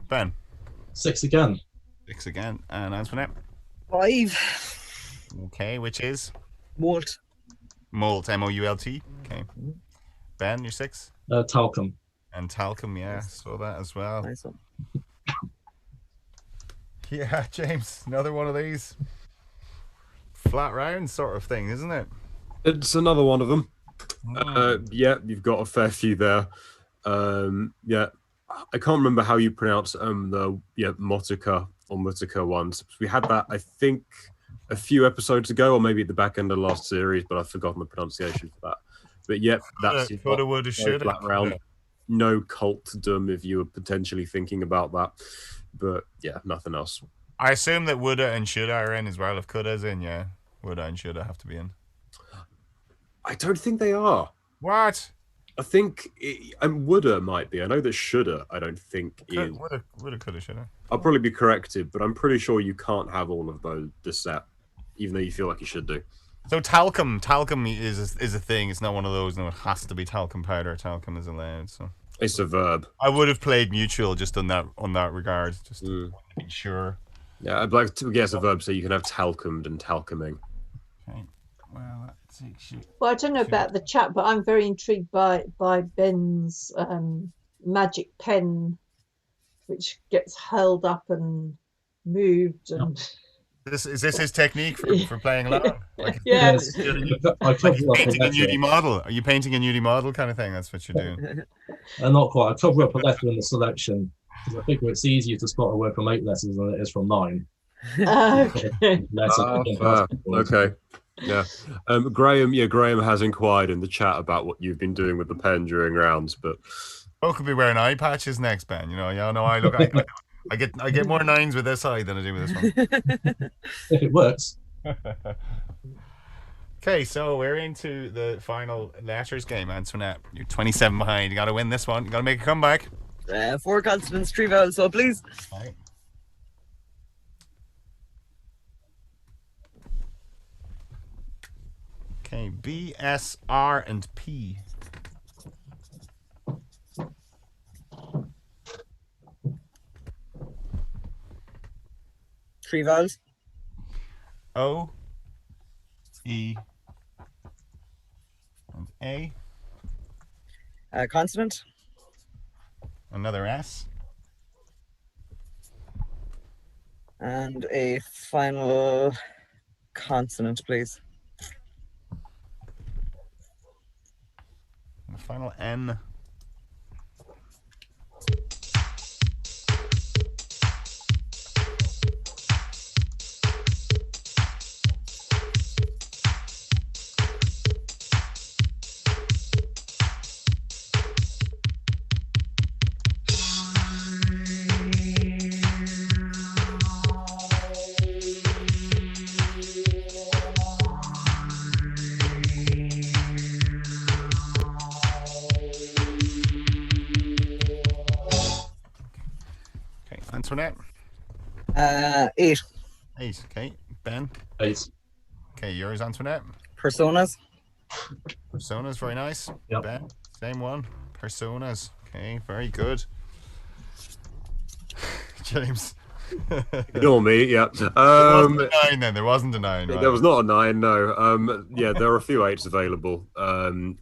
Ben. 6 again. 6 again. And Antoinette. 5. Okay, which is? Molt. Molt, Moult. Okay. Ben, you're 6? Talcum. And Talcum, yeah, saw that as well. Nice one. Yeah, James, another one of these flat round sort of thing, isn't it? It's another one of them. Yeah, you've got a fair few there. Yeah, I can't remember how you pronounce the Motica or Mutica ones. We had that, I think, a few episodes ago, or maybe at the back end of the last series, but I've forgotten the pronunciation for that. But yep, that's coulda, woulda, shoulda. Flat round. No cultdom if you were potentially thinking about that. But yeah, nothing else. I assume that woulda and shoulda are in as well. If coulda's in, yeah, woulda and shoulda have to be in. I don't think they are. What? I think woulda might be. I know that shoulda, I don't think is. Woulda, coulda, shoulda. I'll probably be corrected, but I'm pretty sure you can't have all of those this set, even though you feel like you should do. So talcum is a thing. It's not one of those. No, it has to be talcum powder. Talcum is allowed. So it's a verb. I would have played neutral just on that regard, just to be sure. Yeah, I'd like to guess a verb so you can have talcumed and talcuming. Okay. Well, that takes you. Well, I don't know about the chat, but I'm very intrigued by Ben's magic pen, which gets held up and moved and. Is this his technique for playing along? Like, yes. Painting a nudie model. Are you painting a nudie model kind of thing? That's what you're doing. Not quite. I cover up a letter in the selection because I figure it's easier to spot a word from 8 letters than it is from 9. Okay. Yeah. Graham. Yeah, Graham has inquired in the chat about what you've been doing with the pen during rounds, but both could be wearing eye patches next, Ben. You know I look. I get more 9s with this side than I do with this one. If it works. Okay, so we're into the final letters game, Antoinette. You're 27 behind. You got to win this one. You got to make a comeback. 4 consonants, 3 vowels, so please. Right. Okay, B, S, R, and P. Three vowels. O, E, and A. Consonant. Another S. And a final consonant, please. And the final N. Antoinette? 8. 8, okay. Ben? 8. Okay, yours, Antoinette? Personas. Personas, very nice. Yep. Ben, same one. Personas. Okay, very good. James? Ignore me, yeah. There wasn't a 9 then, there wasn't a 9, right? There was not a 9, no. Yeah, there are a few 8s available.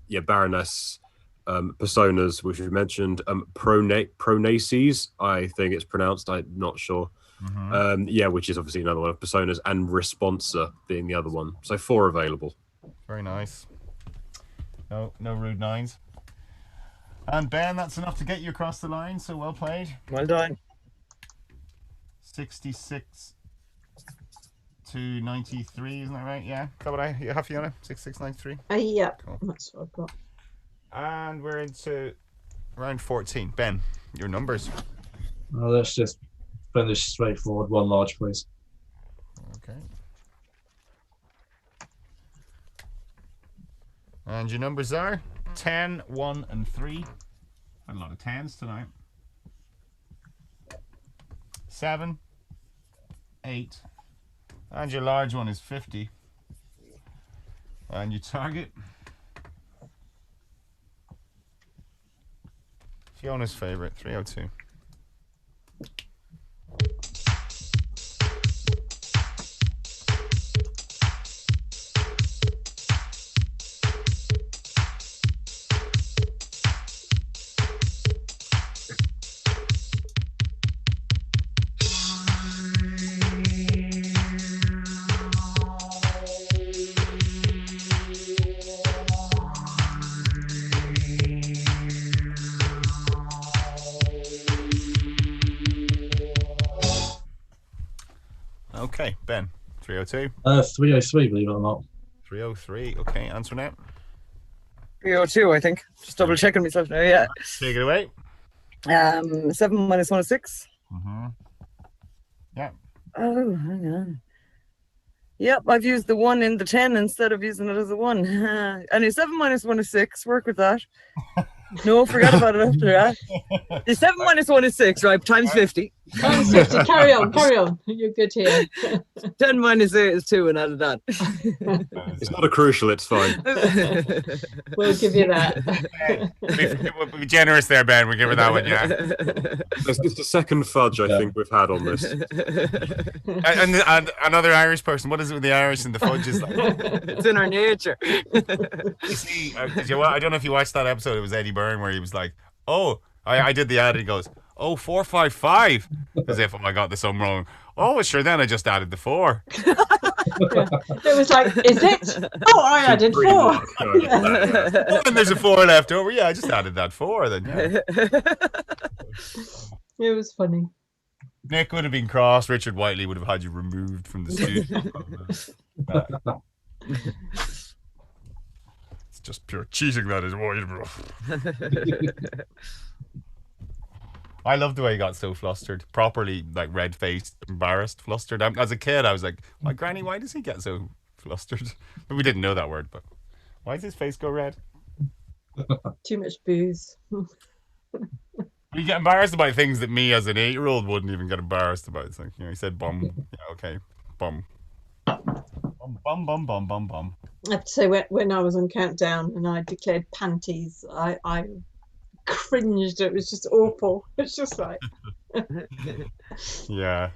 Yeah, Baroness, Personas, which we mentioned, Pronaces, I think it's pronounced, I'm not sure. Mm-hmm. Yeah, which is obviously another one of Personas, and Responsa being the other one. So 4 available. Very nice. No rude 9s. And Ben, that's enough to get you across the line, so well played. Well done. 66 to 93, isn't that right? Yeah. Is that what I have, Fiona? 6693? Yeah, cool. That's what I've got. And we're into round 14. Ben, your numbers. Let's just finish straightforward. 1 large, please. Okay. And your numbers are 10, 1, and 3. A lot of 10s tonight. 7, 8, and your large one is 50. And your target, Fiona's favorite, 302. Okay, Ben, 302. 303, believe it or not. 303, okay, Antoinette. 302, I think. Just double checking myself now, yeah. Take it away. 7 minus 1 is 6. Mm-hmm. Yeah. Oh, hang on. Yep, I've used the 1 in the 10 instead of using it as a 1. And 7 minus 1 is 6. Work with that. No, forget about it after that. The 7 minus 1 is 6, right? Times 50. Times 50. Carry on. You're good here. 10 minus 8 is 2, and added that. It's not a crucial, it's fine. We'll give you that. We'll be generous there, Ben. We'll give her that one, yeah. It's the second fudge I think we've had on this. And another Irish person. What is it with the Irish and the fudges? Like? It's in our nature. You see, I don't know if you watched that episode. It was Eddie Byrne where he was like, "Oh, I did the ad." And he goes, "Oh, 455," as if I got the sum wrong. Oh, sure. Then I just added the 4. Yeah. It was like, is it? Oh, I added 4. Oh, and there's a 4 left over. Yeah, I just added that 4. Then yeah. It was funny. Nick would have been cross. Richard Whiteley would have had you removed from the studio. It's just pure cheating, that is. I love the way he got so flustered, properly like red-faced, embarrassed, flustered. As a kid, I was like, "My granny, why does he get so flustered?" But we didn't know that word. But why does his face go red? Too much booze. You get embarrassed about things that me as an 8-year-old wouldn't even get embarrassed about. It's like, he said bum. Yeah, okay, bum. Bum, bum, bum, bum, bum. I have to say, when I was on Countdown and I declared panties, I cringed. It was just awful. It's just like... Yeah.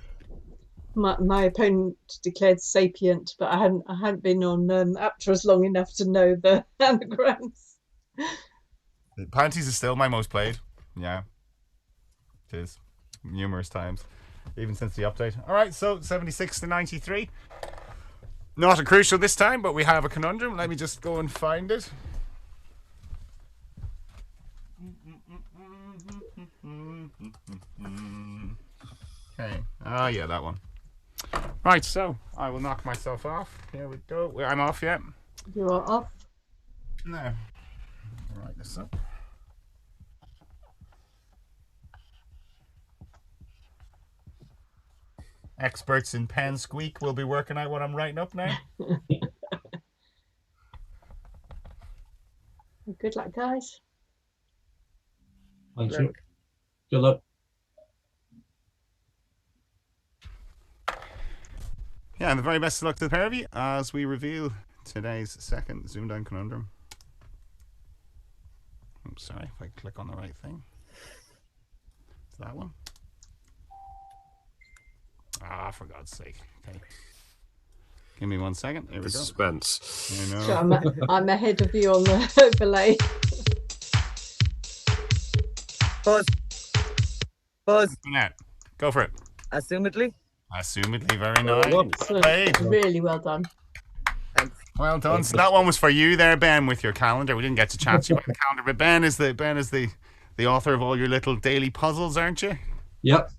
My opponent declared sapient, but I hadn't been on Apteros long enough to know the anagrams. Panties is still my most played. Yeah. It is. Numerous times. Even since the update. Alright, so 76 to 93. Not a crucial this time, but we have a conundrum. Let me just go and find it. Okay. Oh, yeah, that one. Right, so I will knock myself off. Here we go. I'm off yet. You are off. No. Write this up. Experts in pen squeak will be working out what I'm writing up now. Good luck, guys. Thank you. Good luck. Yeah, and the very best of luck to the pair of you as we reveal today's second ZoomDown conundrum. Oops, sorry, if I click on the right thing. It's that one. Ah, for God's sake. Okay. Give me 1 second. Here we go. Suspense. You know. So I'm ahead of you on the overlay. Buzz. Antoinette, go for it. Assumedly. Assumedly, very nice. Excellent. Really well done. Thanks. Well done. So that one was for you there, Ben, with your calendar. We didn't get to chat to you about the calendar, but Ben is the author of all your little daily puzzles, aren't you? Yep.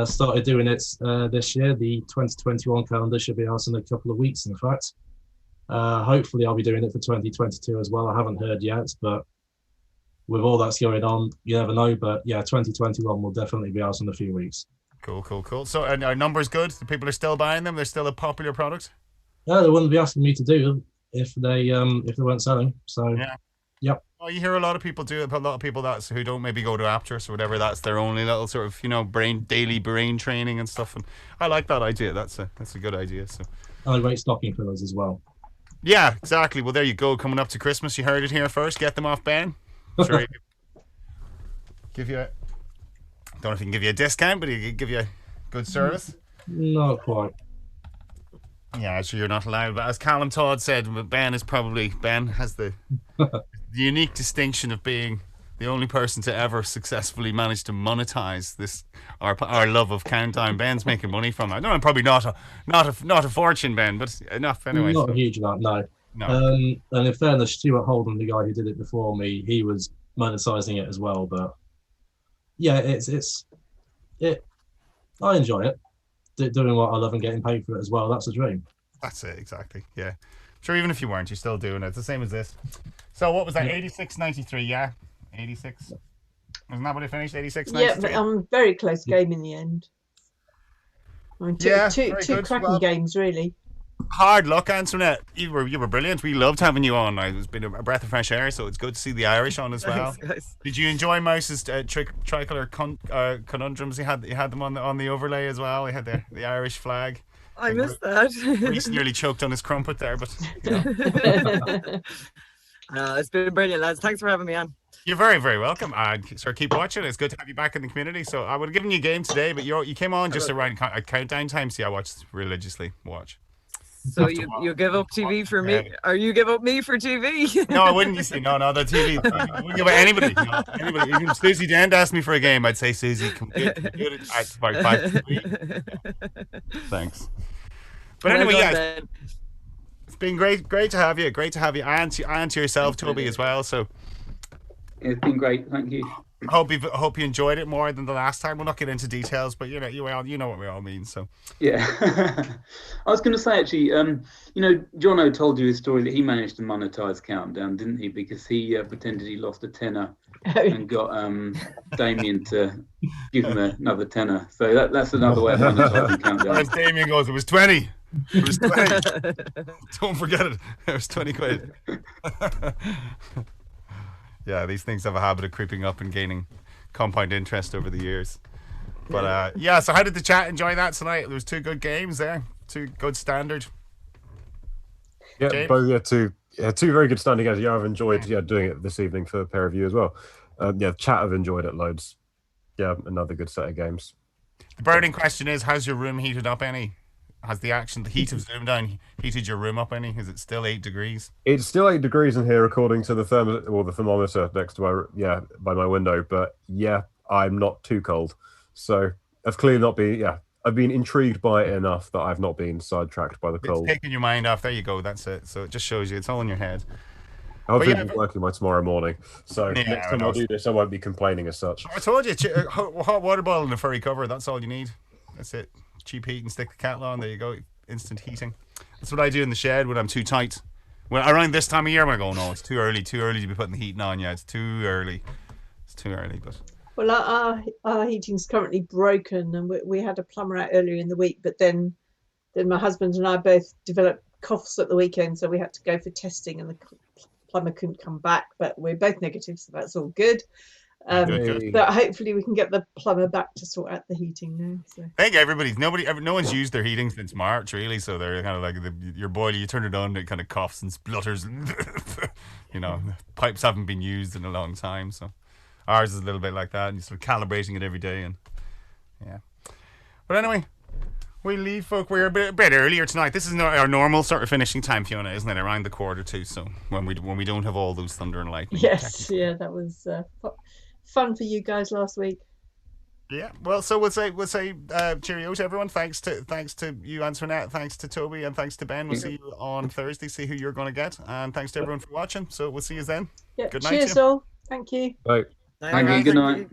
Started doing it this year. The 2021 calendar should be out in a couple of weeks, in fact. Hopefully I'll be doing it for 2022 as well. I haven't heard yet, but with all that's going on, you never know. But yeah, 2021 will definitely be out in a few weeks. Cool. So are numbers good? The people are still buying them? They're still a popular product? Yeah, they wouldn't be asking me to do if they weren't selling. So yeah. Yep. Oh, you hear a lot of people do it. A lot of people who don't maybe go to Apteros or whatever. That's their only little sort of daily brain training and stuff. And I like that idea. That's a good idea. So. And a great stocking fillers as well. Yeah, exactly. Well, there you go. Coming up to Christmas, you heard it here first. Get them off Ben. Sure. Give you. Don't know if he can give you a discount, but he can give you a good service. Not quite. Yeah, sure you're not allowed. But as Callum Todd said, Ben has the unique distinction of being the only person to ever successfully manage to monetize this our love of Countdown. Ben's making money from it. I don't know, probably not a fortune, Ben, but enough anyway. Not a huge amount, no. And in fairness, Stuart Holden, the guy who did it before me, he was monetizing it as well. But yeah, I enjoy it. Doing what I love and getting paid for it as well. That's a dream. That's it, exactly. Yeah. Sure, even if you weren't, you're still doing it. It's the same as this. So what was that? 86.93, yeah? 86. Isn't that what it finished? 86.93? Yeah, but very close game in the end. I mean, two cracking games, really. Hard luck, Antoinette. You were brilliant. We loved having you on. It's been a breath of fresh air, so it's good to see the Irish on as well. Thanks, Did you enjoy Mouse's tricolor conundrums? He had them on the overlay as well. He had the Irish flag. I missed that. Reese nearly choked on his crumpet there, but it's been brilliant, lads. Thanks for having me on. You're very, very welcome. Sir, keep watching. It's good to have you back in the community. So I would have given you a game today, but you came on just around a countdown time. See, I watched religiously. So you give up TV for me, or you give up me for TV? No, I wouldn't. You see, no, the TV. I wouldn't give it anybody. Anybody. Even if Susie Dent asked me for a game, I'd say, Susie, come get it. It's about 5 Thanks. But anyway, yeah, it's been great to have you. Great to have you, and to yourself, Toby, as well. So it's been great. Thank you. I hope you enjoyed it more than the last time. We'll not get into details, but you know what we all mean. So yeah, I was going to say actually, Jono told you his story that he managed to monetize Countdown, didn't he? Because he pretended he lost a tenner and got Damien to give him another tenner. So that's another way of monetizing Countdown. As Damien goes, it was 20. It was 20. Don't forget it. It was 20 quid. Yeah, these things have a habit of creeping up and gaining compound interest over the years. But so how did the chat enjoy that tonight? There was 2 good games there, 2 good standard. Yeah, James? both two very good standing games. Yeah, I've enjoyed doing it this evening for pair review as well. Chat have enjoyed it loads. Yeah, another good set of games. The burning question is, has your room heated up any? Has the heat of ZoomDown heated your room up any? Is it still 8 degrees? It's still 8 degrees in here, according to the thermometer next to by my window. But yeah, I'm not too cold, so I've clearly not been. Yeah, I've been intrigued by it enough that I've not been sidetracked by the cold. It's taking your mind off. There you go. That's it. So it just shows you it's all in your head. I'll be working by tomorrow morning, so next time I'll do this, I won't be complaining as such. I told you, hot water bottle and a furry cover. That's all you need. That's it. Cheap heat and stick the kettle on. There you go. Instant heating. That's what I do in the shed when I'm too tight. When around this time of year, I go, no, it's too early to be putting the heating on. Yeah, it's too early. But well, our heating's currently broken, and we had a plumber out earlier in the week. But then my husband and I both developed coughs at the weekend, so we had to go for testing, and the plumber couldn't come back. But we're both negative, so that's all good. But hopefully we can get the plumber back to sort out the heating now. So. I think no one's used their heating since March, really. So they're kind of like your boiler. You turn it on, it kind of coughs and splutters. Pipes haven't been used in a long time, so ours is a little bit like that. And you're sort of calibrating it every day, and yeah. But anyway, we leave, folk. We're a bit earlier tonight. This is our normal sort of finishing time, Fiona, isn't it? Around the 1:45. So when we don't have all those thunder and lightning. Yes, yeah, that was. Fun for you guys last week. Yeah, well, so we'll say cheerio to everyone. Thanks to you, Antoinette. Thanks to Toby, and thanks to Ben. We'll see you on Thursday. See who you're going to get, and thanks to everyone for watching. So we'll see you then. Yeah, good night. Cheers, all. Thank you. Bye. Thank you. Good night.